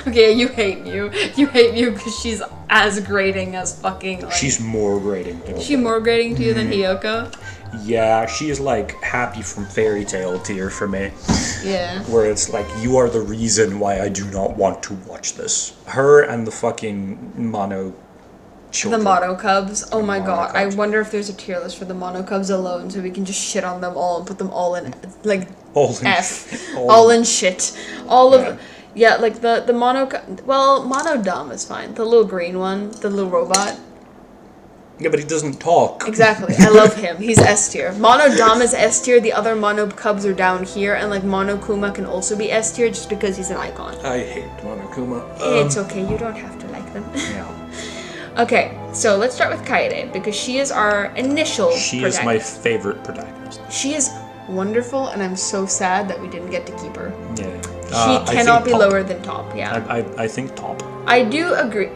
Okay, you hate Mew. You hate Mew because she's as grating as fucking, like... She's more grating. Is she more grating to you than Kyoko? Yeah, she is like Happy from Fairy Tail tier for me. Yeah. Where it's like, you are the reason why I do not want to watch this. Her and the fucking mono children. The mono cubs. Oh my god. I cubs. wonder if there's a tier list for the mono cubs alone so we can just shit on them all and put them all in, like, All in F. All in shit. All of... Yeah, like the mono... Well, Mono Dumb is fine. The little green one. The little robot. Yeah, but he doesn't talk. Exactly. I love him. He's S tier. Mono Dom is S tier. The other Mono Cubs are down here. And like Mono Kuma can also be S tier just because he's an icon. I hate Monokuma. It's okay. You don't have to like them. Yeah. Okay, so let's start with Kaede because she is our initial She is my favorite protagonist. She is wonderful and I'm so sad that we didn't get to keep her. Yeah. She cannot be top. lower than top, yeah. I think top. I do agree.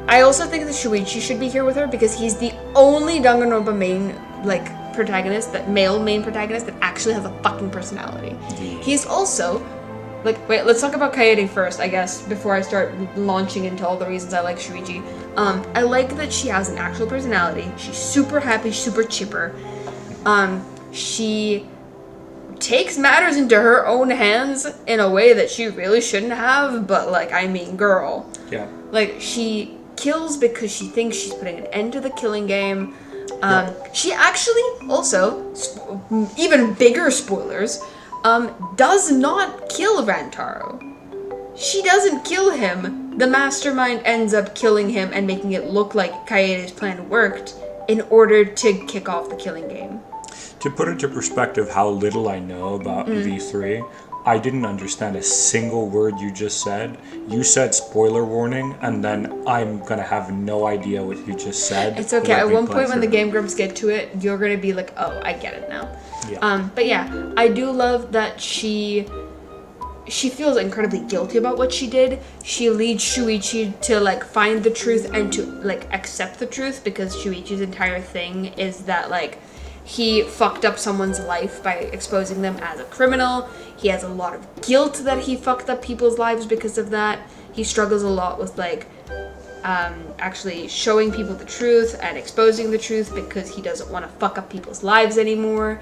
I also think that Shuichi should be here with her because he's the only Danganronpa main, like, protagonist, male main protagonist that actually has a fucking personality. Yeah. He's also, like, wait, let's talk about Kaede first, I guess, before I start launching into all the reasons I like Shuichi. I like that she has an actual personality. She's super happy, super chipper. She takes matters into her own hands in a way that she really shouldn't have, but, like, I mean, girl. Yeah. Like, she kills because she thinks she's putting an end to the killing game. She actually also, even bigger spoilers, does not kill Rantaro. She doesn't kill him. The mastermind ends up killing him and making it look like Kaede's plan worked in order to kick off the killing game. To put into perspective how little I know about V3, I didn't understand a single word you just said. You said spoiler warning, and then I'm gonna have no idea what you just said. It's okay. At one point when the Game Grumps get to it, you're gonna be like, oh, I get it now. Yeah. But yeah, I do love that she feels incredibly guilty about what she did. She leads Shuichi to, like, find the truth and to, like, accept the truth because Shuichi's entire thing is that, like, he fucked up someone's life by exposing them as a criminal. He has a lot of guilt that he fucked up people's lives because of that. He struggles a lot with, like, actually showing people the truth and exposing the truth because he doesn't want to fuck up people's lives anymore.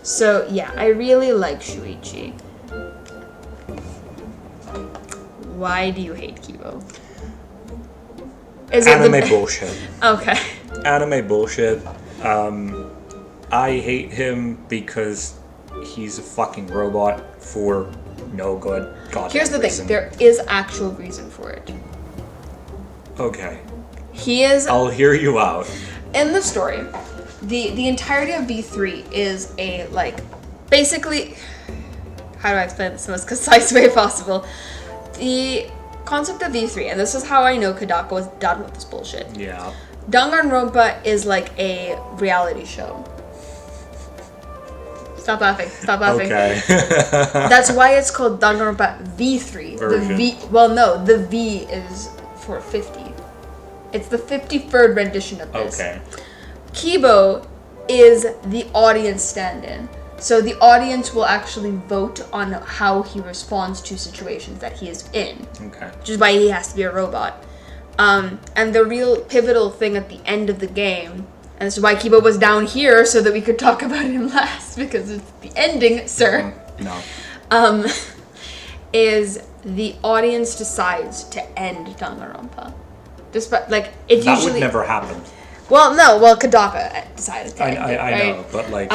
So, yeah, I really like Shuichi. Why do you hate Kibo? Is it Anime bullshit. Okay. Anime bullshit. I hate him because he's a fucking robot for no good goddamn Here's the reason. thing. There is actual reason for it. Okay. He is... I'll hear you out. In the story, the entirety of V3 is a, like, basically, how do I explain this in the most concise way possible? The concept of V3, and this is how I know Kodaka was done with this bullshit. Yeah. Danganronpa is like a reality show. Stop laughing. Stop laughing. Okay. That's why it's called Danganronpa V3. Version. The V. Well, no, the V is for 50. It's the 53rd rendition of this. Okay. Kibo is the audience stand-in. So the audience will actually vote on how he responds to situations that he is in. Okay. Which is why he has to be a robot. And the real pivotal thing at the end of the game, and this is why Kibo was down here so that we could talk about him last, because it's the ending, sir. No. Is the audience decides to end Danganronpa. Despite, like, it That usually... would never happen. Well, no, Kodaka decided to end it, I right? know, but like...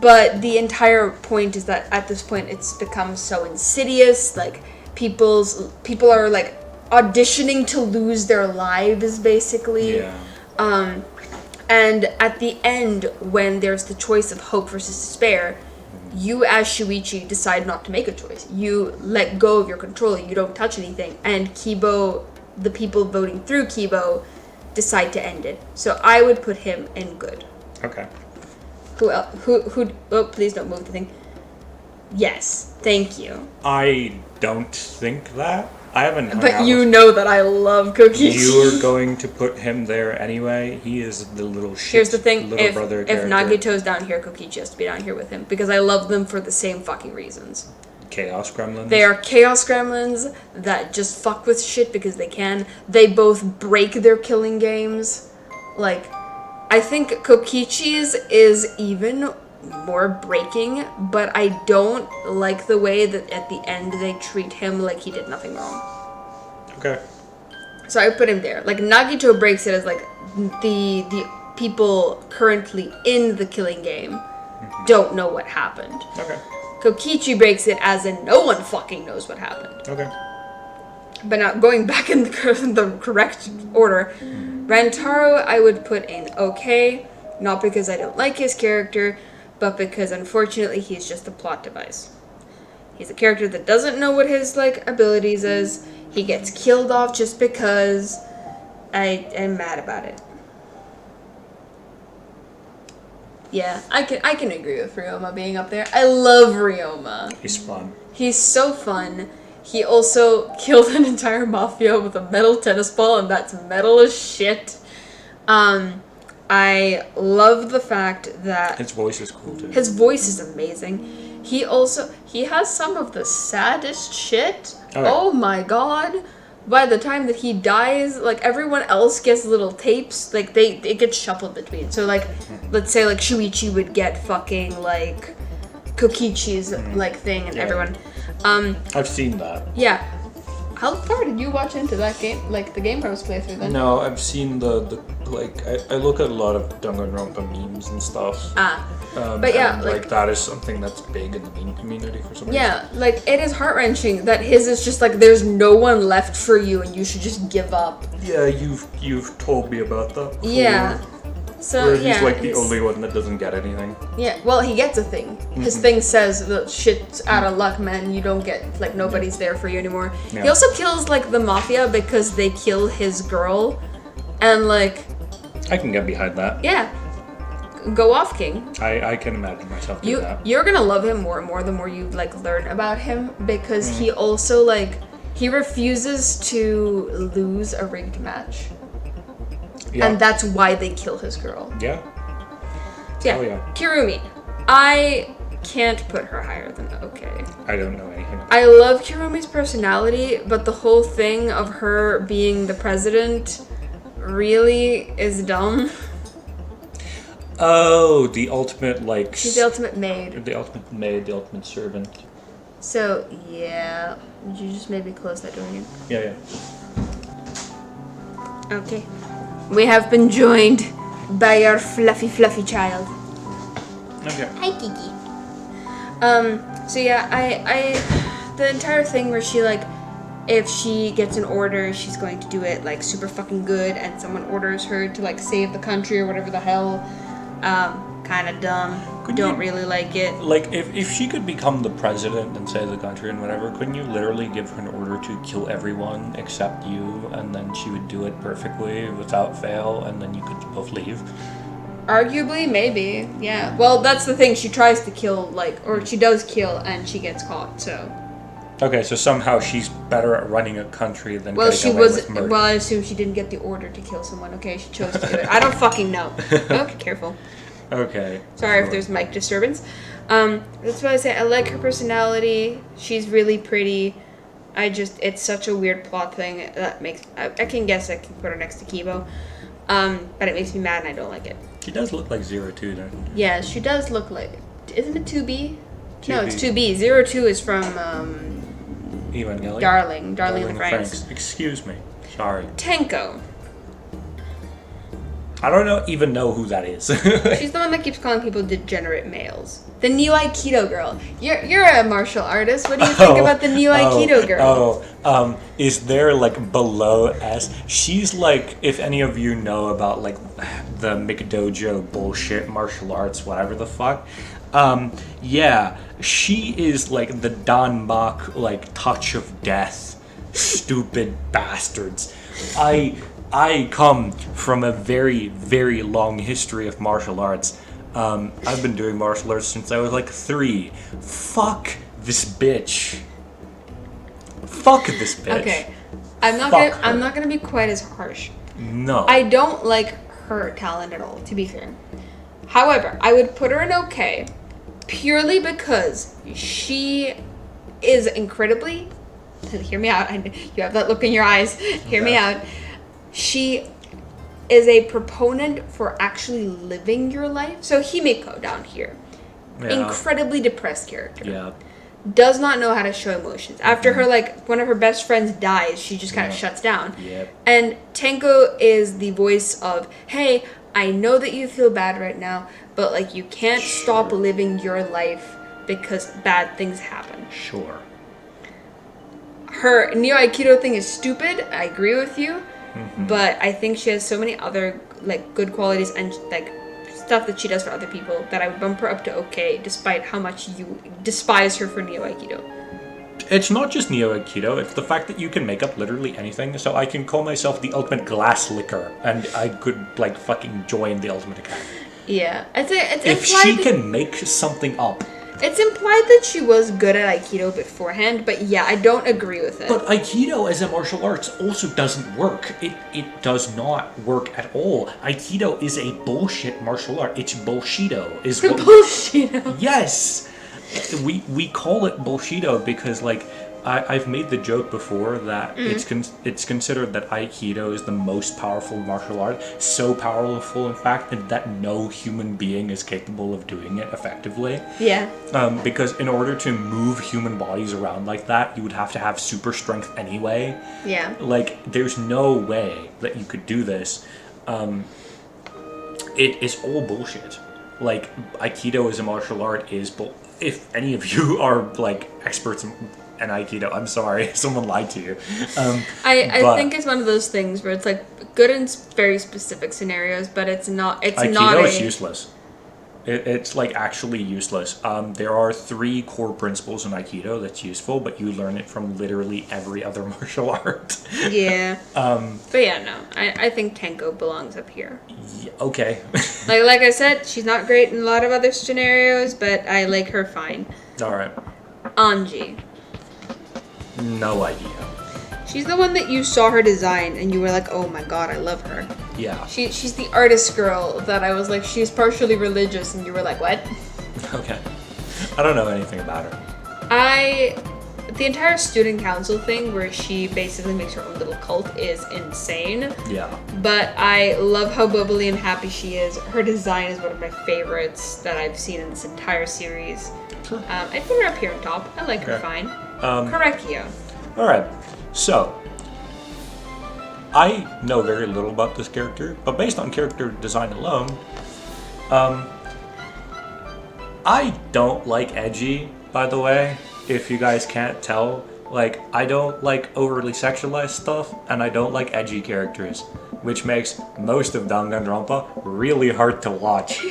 But the entire point is that at this point it's become so insidious, like, people are, like, auditioning to lose their lives, basically. Yeah. And at the end, when there's the choice of hope versus despair, you as Shuichi decide not to make a choice. You let go of your control, you don't touch anything, and Kibo, the people voting through Kibo, decide to end it. So I would put him in good. Okay. Who else? Who, oh, please don't move the thing. Yes, thank you. I don't think that. I haven't hung But out you with- know that I love Kokichi. You're going to put him there anyway. He is the little shit Here's the thing, little if brother character. Nagito's down here, Kokichi has to be down here with him, because I love them for the same fucking reasons. Chaos Gremlins. They are chaos gremlins that just fuck with shit because they can. They both break their killing games. Like, I think Kokichi's is even more breaking, but I don't like the way that at the end they treat him like he did nothing wrong. Okay. So I put him there. Like, Nagito breaks it as like the people currently in the killing game don't know what happened. Okay. Kokichi breaks it as in no one fucking knows what happened. Okay. But now, going back in the correct order, Rantaro I would put in okay, not because I don't like his character, but because unfortunately he's just a plot device. He's a character that doesn't know what his, like, abilities is. He gets killed off just because I am mad about it. Yeah, I can agree with Ryoma being up there. I love Ryoma. He's fun. He's so fun. He also killed an entire mafia with a metal tennis ball, and that's metal as shit. I love the fact that His voice is cool too. his voice is amazing. He has some of the saddest shit. Oh, yeah. Oh my god. By the time that he dies, like, everyone else gets little tapes, like, it gets shuffled between. So, like, let's say, like, Shuichi would get fucking, like, Kokichi's, like, thing, and Yeah. everyone. I've seen that. Yeah. How far did you watch into that game, like, the Game Bros playthrough then? No, I've seen the like I look at a lot of Danganronpa memes and stuff. But yeah, and, like, that is something that's big in the meme community for some reason. yeah, like, it is heart-wrenching that his is just like, there's no one left for you and you should just give up. Yeah, you've told me about that before. Yeah. So, Where yeah. he's like the it's- only one that doesn't get anything. Yeah, well, he gets a thing. His thing says that shit's out of luck, man. You don't get, like, nobody's there for you anymore. Yeah. He also kills, like, the mafia because they kill his girl. And, like, I can get behind that. yeah. Go off, King. I can imagine myself do that. You're gonna love him more and more the more you, like, learn about him. Because he also, like, he refuses to lose a rigged match. Yeah. And that's why they kill his girl. Yeah. Yeah. Oh, yeah. Kirumi. I can't put her higher than okay. I don't know anything. I love Kirumi's personality, but the whole thing of her being the president really is dumb. Oh, the ultimate, like... She's the ultimate maid. The ultimate maid, the ultimate servant. So, yeah. Would you just maybe close that door again? Yeah. Okay. We have been joined by our fluffy child. Okay. Hi, Kiki. So yeah, the entire thing where she, like, if she gets an order, she's going to do it, like, super fucking good, and someone orders her to, like, save the country or whatever the hell, kind of dumb. don't really like it. Like, if she could become the president and save the country and whatever, couldn't you literally give her an order to kill everyone except you, and then she would do it perfectly without fail, and then you could both leave? Arguably, maybe, yeah. Well, that's the thing. She tries to kill, or she does kill, and she gets caught. So. Okay, so somehow she's better at running a country than Well, getting she away was. with murder. Well, I assume she didn't get the order to kill someone. Okay, she chose to do it. I don't fucking know. Okay, careful. Okay. Sorry if there's mic disturbance. That's what I say. I like her personality. She's really pretty. It's such a weird plot thing that makes. I can guess I can put her next to Kibo. But it makes me mad and I don't like it. She does look like 02, doesn't she? Yeah, she does look like. Isn't it 2B? No, 2B. it's 2B. 02 is from Evangelion? Darling in Franxx. Excuse me. Sorry. Tenko. I don't even know who that is. She's the one that keeps calling people degenerate males. The new Aikido girl. You're a martial artist. What do you think about the new Aikido girl? Is there like below S? She's like, if any of you know about like the McDojo bullshit martial arts, whatever the fuck. Yeah, she is like the Danbak like touch of death. Stupid bastards. I come from a very, very long history of martial arts. I've been doing martial arts since I was like 3. Fuck this bitch. Fuck this bitch. Okay, I'm not gonna be quite as harsh. No. I don't like her talent at all, to be fair. However, I would put her in okay, purely because she is incredibly. Hear me out. You have that look in your eyes. Hear me out. She is a proponent for actually living your life. So Himiko down here, incredibly depressed character. Yeah. Does not know how to show emotions. After her, one of her best friends dies, she just kind of shuts down. Yep. And Tenko is the voice of, hey, I know that you feel bad right now, but you can't stop living your life because bad things happen. Sure. Her Neo Aikido thing is stupid. I agree with you. But I think she has so many other good qualities and stuff that she does for other people that I would bump her up to okay, despite how much you despise her for Neo Aikido. It's not just Neo Aikido, it's the fact that you can make up literally anything. So I can call myself the ultimate glass licker, and I could fucking join the Ultimate Academy. Yeah, it's if she can make something up. It's implied that she was good at Aikido beforehand, but yeah, I don't agree with it. But Aikido as a martial arts also doesn't work. It does not work at all. Aikido is a bullshit martial art. It's bullshido. Bullshido. Yes! We call it bullshido because I've made the joke before that it's considered that Aikido is the most powerful martial art. So powerful, in fact, that no human being is capable of doing it effectively. Yeah. Because in order to move human bodies around like that, you would have to have super strength anyway. Yeah. There's no way that you could do this. It is all bullshit. Aikido as a martial art is if any of you are experts in Aikido, I'm sorry, someone lied to you. I think it's one of those things where it's good in very specific scenarios, but it's not. Aikido is useless. It's actually useless. There are 3 core principles in Aikido that's useful, but you learn it from literally every other martial art. Yeah. But yeah, no, I think Tenko belongs up here. Yeah, okay. like I said, she's not great in a lot of other scenarios, but I like her fine. All right. Anji. No idea. She's the one that you saw her design and you were like, oh my god, I love her. Yeah. She's the artist girl that I was like, she's partially religious, and you were like, what? Okay. I don't know anything about her. The entire student council thing where she basically makes her own little cult is insane. Yeah. But I love how bubbly and happy she is. Her design is one of my favorites that I've seen in this entire series. Sure. I put her up here on top. I like her fine. Correctio. Alright, so I know very little about this character, but based on character design alone, I don't like edgy, by the way, if you guys can't tell. I don't like overly sexualized stuff, and I don't like edgy characters, which makes most of Danganronpa really hard to watch.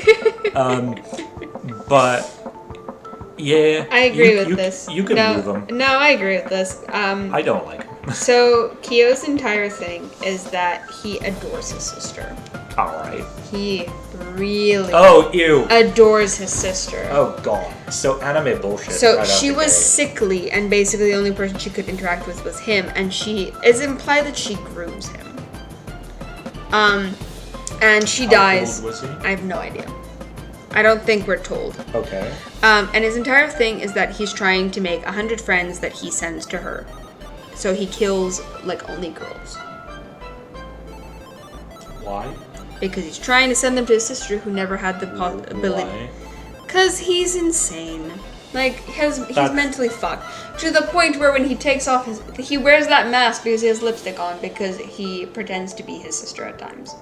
But yeah, I agree with this. You can move him. No, I agree with this. I don't like him. So Kyo's entire thing is that he adores his sister. All right. He really Ew. adores his sister. Oh god. So anime bullshit. So right she out the was gate. sickly, and basically the only person she could interact with was him, and it's implied that she grooms him. And she dies. How old was he? I have no idea. I don't think we're told. Okay. And his entire thing is that he's trying to make 100 friends that he sends to her. So he kills, like, only girls. Why? Because he's trying to send them to his sister who never had the possibility. Why? Because he's insane. Like, he's mentally fucked. To the point where when he takes off he wears that mask because he has lipstick on because he pretends to be his sister at times.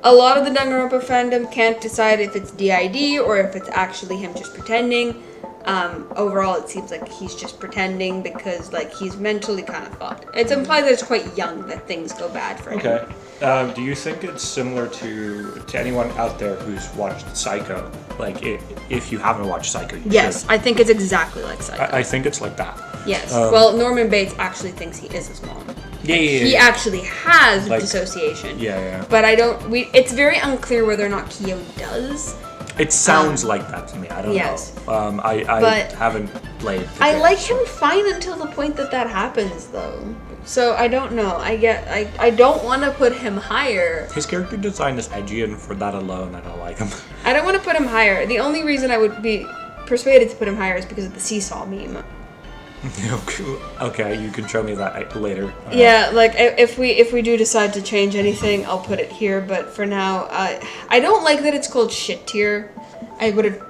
A lot of the Danganronpa fandom can't decide if it's DID or if it's actually him just pretending. Overall, it seems like he's just pretending because, like, he's mentally kind of fucked. It's implied that it's quite young that things go bad for him. Okay. Do you think it's similar to anyone out there who's watched Psycho? Like, if you haven't watched Psycho, you Yes, should. I think it's exactly like Psycho. I think it's like that. Yes. Well, Norman Bates actually thinks he is his mom. Yeah. He actually has like, dissociation. Yeah. But it's very unclear whether or not Kyo does. It sounds like that to me. I don't know. I haven't played. I like him fine until the point that happens, though. So I don't know. I don't want to put him higher. His character design is edgy, and for that alone, I don't like him. I don't want to put him higher. The only reason I would be persuaded to put him higher is because of the seesaw meme. Okay, you can show me that later. Yeah, like if we do decide to change anything, I'll put it here. But for now, I don't like that it's called shit tier. I would have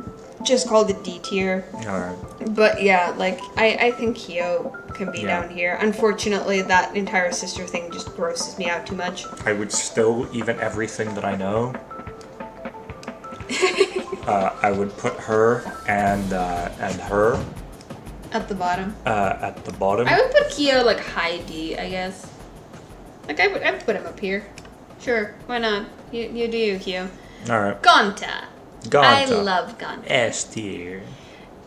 just called it D tier. Alright. But yeah, like I think Kyo can be down here. Unfortunately, that entire sister thing just grosses me out too much. I would still, even everything that I know, I would put her and her at the bottom. At the bottom. I would put Kyo like high D, I guess. Like I would put him up here. Sure, why not? You do you, Kyo. Alright. Gonta. I love Gonta. S tier.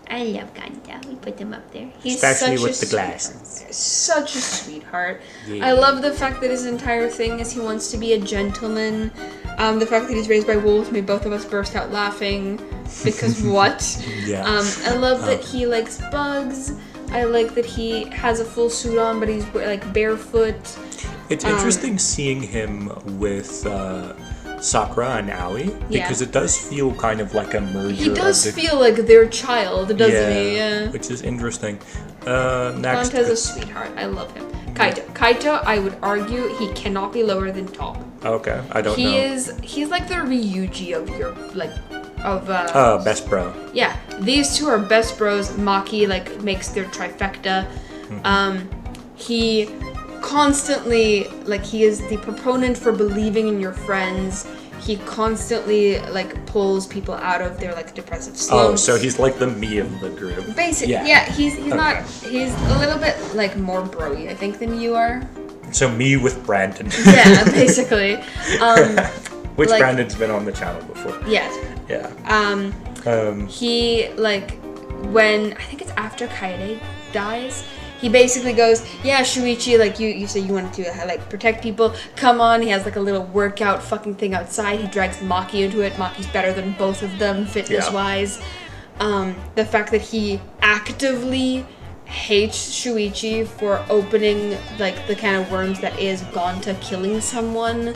I love Gonta. We put him up there. He's especially such with the glasses. Such a sweetheart. Yeah. I love the fact that his entire thing is he wants to be a gentleman. The fact that he's raised by wolves made both of us burst out laughing. Because what? Yeah. I love that he likes bugs. I like that he has a full suit on, but he's like barefoot. It's interesting seeing him with Sakura and Aoi because it does feel kind of like a merger. He does feel like their child, doesn't he? Yeah. Which is interesting. Next. Conta's a sweetheart. I love him. Kaito, I would argue he cannot be lower than Top. Okay, I don't know. He's like the Ryuji of your best bro. Yeah, these two are best bros. Maki like makes their trifecta. He constantly he is the proponent for believing in your friends. He constantly pulls people out of their depressive slumps. Oh, so he's like the me of the group. Basically, yeah. He's not. He's a little bit more bro-y, I think, than you are. So me with Brandon. Yeah, basically. Which Brandon's been on the channel before. Yes. Yeah. He when I think it's after Kaede dies. He basically goes, yeah, Shuichi, you said you wanted to, protect people. Come on, he has, a little workout fucking thing outside. He drags Maki into it. Maki's better than both of them, fitness-wise. The fact that he actively hates Shuichi for opening, the kind of worms that is Gonta killing someone.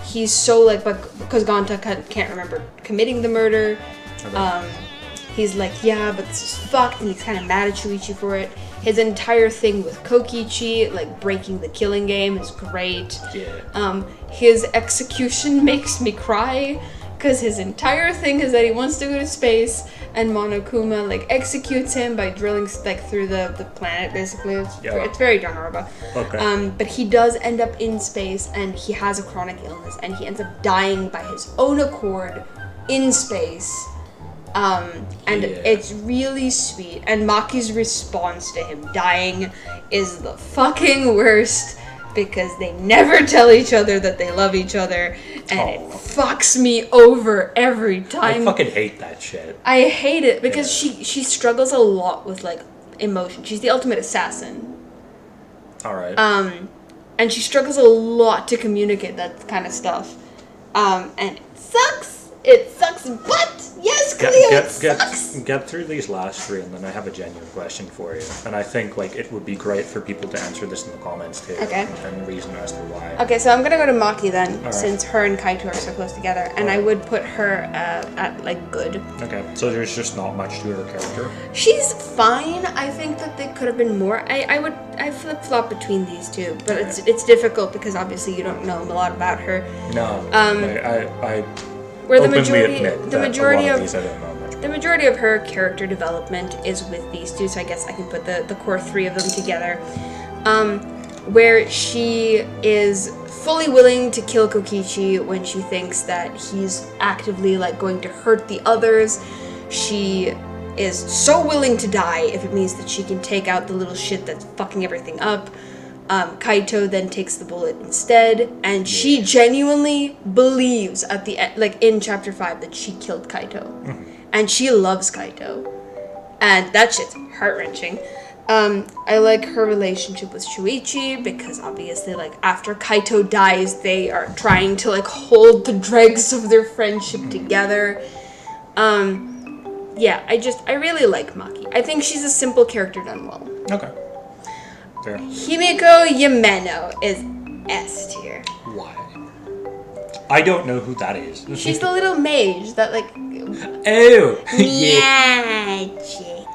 He's so, because Gonta can't remember committing the murder. Okay. He's yeah, but this is fucked, and he's kind of mad at Shuichi for it. His entire thing with Kokichi, breaking the killing game, is great. Yeah. His execution makes me cry, because his entire thing is that he wants to go to space, and Monokuma, executes him by drilling, through the planet, basically. It's very Danganronpa. Okay. But he does end up in space, and he has a chronic illness, and he ends up dying by his own accord in space. It's really sweet, and Maki's response to him dying is the fucking worst. because they never tell each other that they love each other, and it fucks me over every time. I fucking hate that shit. I hate it because she struggles a lot with like emotion. She's the ultimate assassin. All right. And she struggles a lot to communicate that kind of stuff. And it sucks. It sucks, but yes, Cleo, it sucks. Get through these last 3, and then I have a genuine question for you. And I think like it would be great for people to answer this in the comments too. Okay. And reason as to why. Okay, so I'm gonna go to Maki then, right. since her and Kaito are so close together, and I would put her at like good. Okay, so there's just not much to her character. She's fine. I think that they could have been more. I flip-flop between these two, but it's difficult because obviously you don't know a lot about her. No. I Where the openly majority admit the that majority a lot of these I don't know much about. the majority of her character development is with these two, so I guess I can put the core 3 of them together. Where she is fully willing to kill Kokichi when she thinks that he's actively like going to hurt the others. She is so willing to die if it means that she can take out the little shit that's fucking everything up. Kaito then takes the bullet instead, and she genuinely believes at the end, like in chapter 5, that she killed Kaito. And she loves Kaito. And that shit's heart-wrenching. I like her relationship with Shuichi, because obviously, like, after Kaito dies, they are trying to, like, hold the dregs of their friendship together. Yeah, I really like Maki. I think she's a simple character done well. Okay. Fair. Himiko Yameno is S tier. Why? I don't know who that is. She's the little mage that, like... Oh! Yeah. Magic.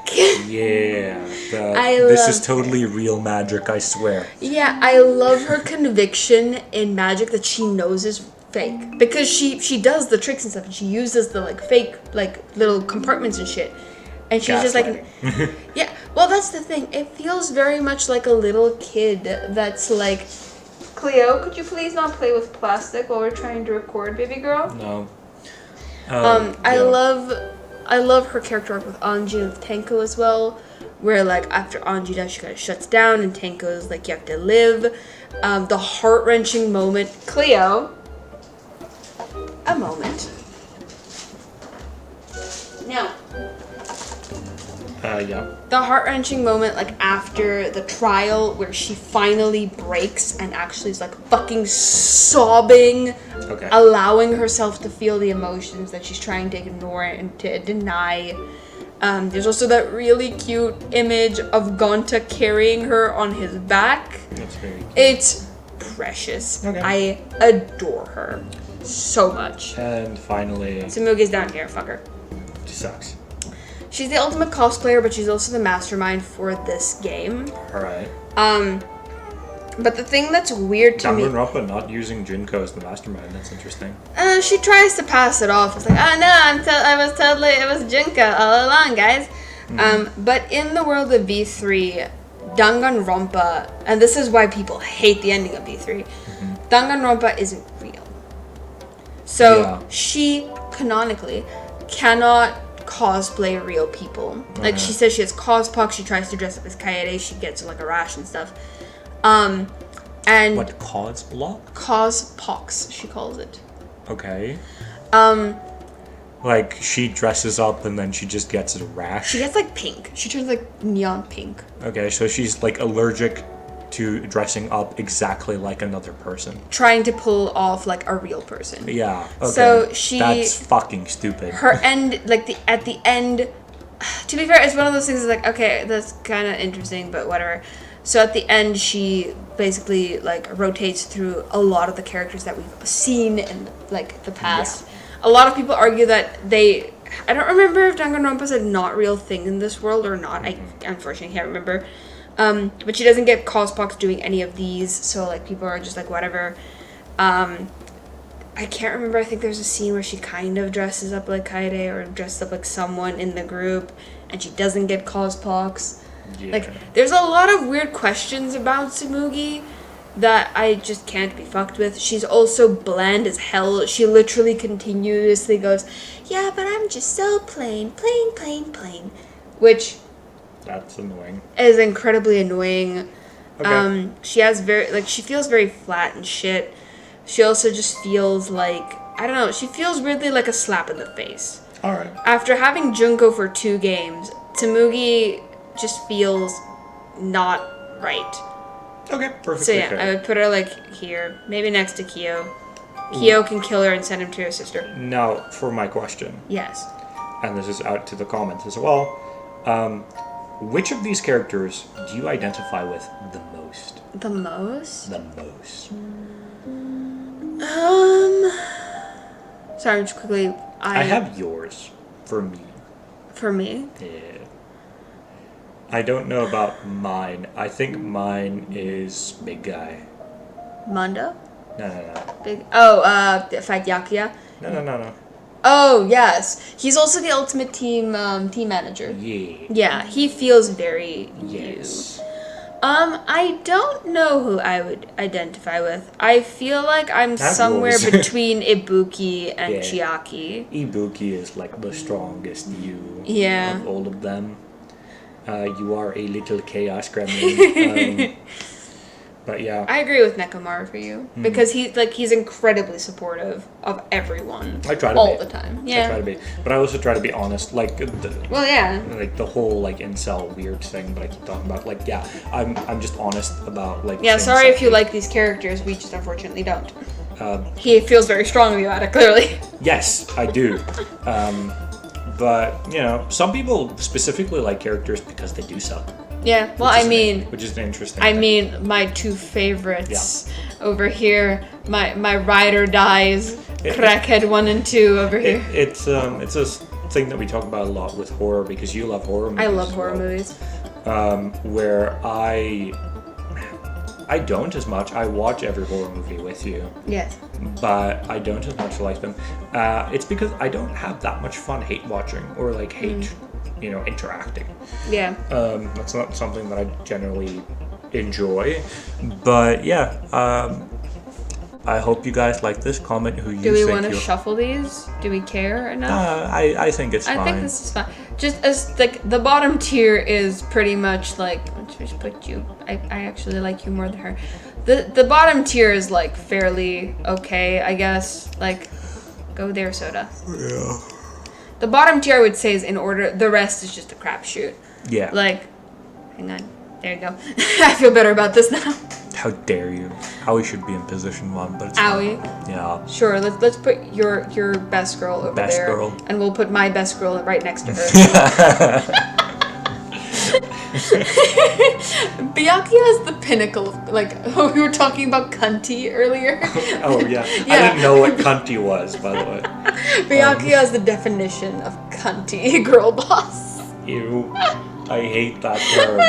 Yeah. This is totally real magic, I swear. Yeah, I love her conviction in magic that she knows is fake. Because she does the tricks and stuff, and she uses the, like, fake, like, little compartments and shit. And she's just like... Yeah, well, that's the thing. It feels very much like a little kid that's like... Cleo, could you please not play with plastic while we're trying to record, baby girl? No. I love her character arc with Anji and with Tenko as well, where like after Anji dies, she kind of shuts down, and Tenko's like, you have to live. The heart-wrenching moment. Cleo, a moment. No. Yeah. The heart-wrenching moment, like, after the trial, where she finally breaks and actually is, like, fucking sobbing, allowing herself to feel the emotions that she's trying to ignore and to deny. There's also that really cute image of Gonta carrying her on his back. That's very cute. It's precious. Okay. I adore her so much. And finally... Tsumugi's down here, fucker. She sucks. She's the ultimate cosplayer, but she's also the mastermind for this game. Alright. But the thing that's weird to me... Danganronpa not using Junko as the mastermind, that's interesting. She tries to pass it off. It's like, oh no, it was Junko all along, guys. But in the world of V3, Danganronpa, and this is why people hate the ending of V3, Danganronpa isn't real. So she, canonically, cannot cosplay real people. Like, she says she has cospox, she tries to dress up as Kaede, she gets like a rash and stuff. And what, cause block? Cospox, she calls it. Okay. Like, she dresses up and then she just gets a rash? She gets like pink. She turns like neon pink. Okay, so she's like allergic to dressing up exactly like another person. Trying to pull off like a real person. Yeah. Okay. So that's fucking stupid. Her end, like at the end, to be fair, it's one of those things that's like, okay, that's kind of interesting, but whatever. So at the end, she basically like rotates through a lot of the characters that we've seen in like the past. Yeah. A lot of people argue that I don't remember if Danganronpa's a not real thing in this world or not. I unfortunately can't remember. But she doesn't get cospox doing any of these, so like people are just like whatever. I can't remember. I think there's a scene where she kind of dresses up like Kaede or dresses up like someone in the group, and she doesn't get cospox. Yeah. Like, there's a lot of weird questions about Tsumugi that I just can't be fucked with. She's also bland as hell. She literally continuously goes, yeah, but I'm just so plain, which... That's annoying. Is incredibly annoying. Okay. She has she feels very flat and shit. She also just feels like, I don't know, she feels weirdly like a slap in the face. Alright. After having Junko for 2 games, Tsurugi just feels not right. Okay, perfect. So yeah, I would put her like here, maybe next to Kyo. Kyo can kill her and send him to her sister. Now, for my question, Yes. and this is out to the comments as well, which of these characters do you identify with the most? The most? The most. Sorry, just quickly. I have yours for me. For me? Yeah. I don't know about mine. I think mine is big guy. Mondo? No. Big. Oh, Fight Yakuya? No. Oh, yes. He's also the ultimate team manager. Yeah. Yeah, he feels very Yes. you. I don't know who I would identify with. I feel like I'm Have somewhere yours. between Ibuki and Yeah. Chiaki. Ibuki is like the strongest you Yeah. of all of them. You are a little chaos gremlin. But yeah. I agree with Nekomaru for you because he's incredibly supportive of everyone. I try to all be. the time. I Yeah. try to be, but I also try to be honest. Like Well, yeah. like the whole like incel weird thing that I keep talking about. Like yeah, I'm just honest about like. Yeah. things Sorry that if you I- like these characters. We just unfortunately don't. Uh, He feels very strongly about it. Clearly. yes, I do. But you know, some people specifically like characters because they do so. Yeah. Well, Which is an interesting. I thing. mean, my 2 favorites over here. My ride or dies. Crackhead 1 and 2 over here. It's a thing that we talk about a lot with horror because you love horror movies. I love as horror well. movies. Where I don't as much. I watch every horror movie with you, Yes. but I don't as much like them. It's because I don't have that much fun hate watching or like hate, interacting. Yeah. That's not something that I generally enjoy. But yeah, I hope you guys like this. Comment who you Do we think want to you'll- shuffle these? Do we care enough? I think it's fine. I think this is fine. Just as like the bottom tier is pretty much like, let's just put you. I actually like you more than her. The bottom tier is like fairly okay, I guess. Like, go there, Soda. Yeah. The bottom tier I would say is in order. The rest is just a crapshoot. Yeah. Like, hang on. There you go. I feel better about this now. How dare you? Howie should be in position 1, but it's Owie. not. Yeah. Sure, let's put your best girl over Best there. girl. And we'll put my best girl right next to her. Byakuya is the pinnacle of, like, we were talking about cunty earlier. Oh yeah. I Yeah. didn't know what cunty was, by the way. Byakuya is the definition of cunty girl boss. Ew. I hate that term.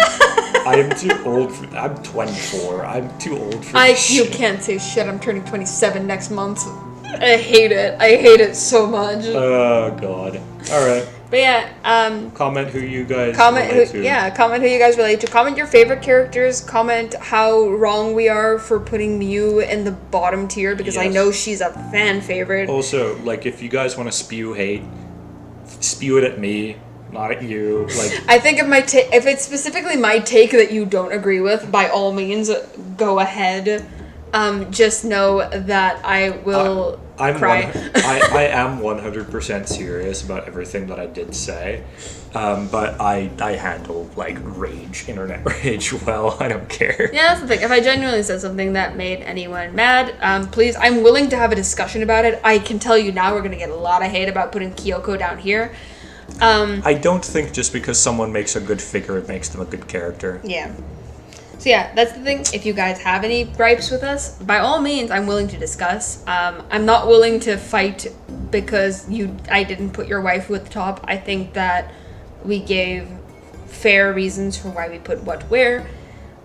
I am too old for. I'm 24. I'm too old for. You shit. can't say shit. I'm turning 27 next month. I hate it. I hate it so much. Oh god. All right. But yeah, Comment who you guys comment relate who, to. yeah, comment who you guys relate to. Comment your favorite characters. Comment how wrong we are for putting Mew in the bottom tier because I Yes. know she's a fan favorite. Also, like, if you guys want to spew hate, spew it at me, not at you. Like, I think if it's specifically my take that you don't agree with, by all means, go ahead. Just know that I will cry. I am 100% serious about everything that I did say, but I handle like internet rage well. I don't care. Yeah, that's the thing. If I genuinely said something that made anyone mad, please, I'm willing to have a discussion about it. I can tell you now we're going to get a lot of hate about putting Kyoko down here. I don't think just because someone makes a good figure, it makes them a good character. Yeah. So yeah, that's the thing. If you guys have any gripes with us, by all means, I'm willing to discuss. I'm not willing to fight because I didn't put your waifu at the top. I think that we gave fair reasons for why we put what where.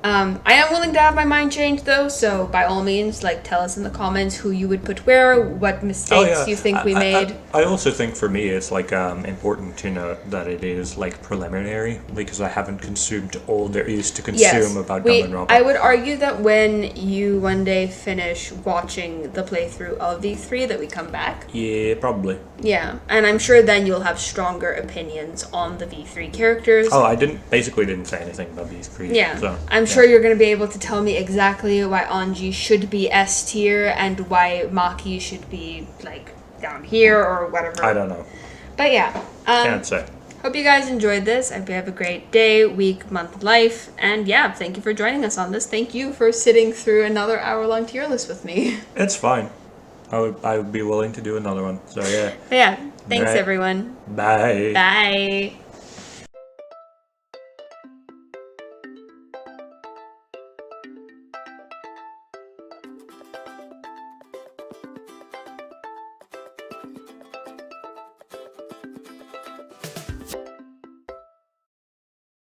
I am willing to have my mind changed though, so by all means, like, tell us in the comments who you would put where, what mistakes you think we made. I also think for me it's like important to note that it is like preliminary because I haven't consumed all there is to consume about Danganronpa. I would argue that when you one day finish watching the playthrough of V3 that we come back. Yeah, probably. Yeah, and I'm sure then you'll have stronger opinions on the V3 characters. Oh, I basically didn't say anything about these three. Yeah, so, I'm sure you're going to be able to tell me exactly why Anji should be S tier and why Maki should be, like, down here or whatever. I don't know. But yeah. Can't say. Hope you guys enjoyed this. I hope you have a great day, week, month, life. And yeah, thank you for joining us on this. Thank you for sitting through another hour-long tier list with me. It's fine. I would be willing to do another one. So yeah. But yeah, thanks Right. everyone. Bye. Bye.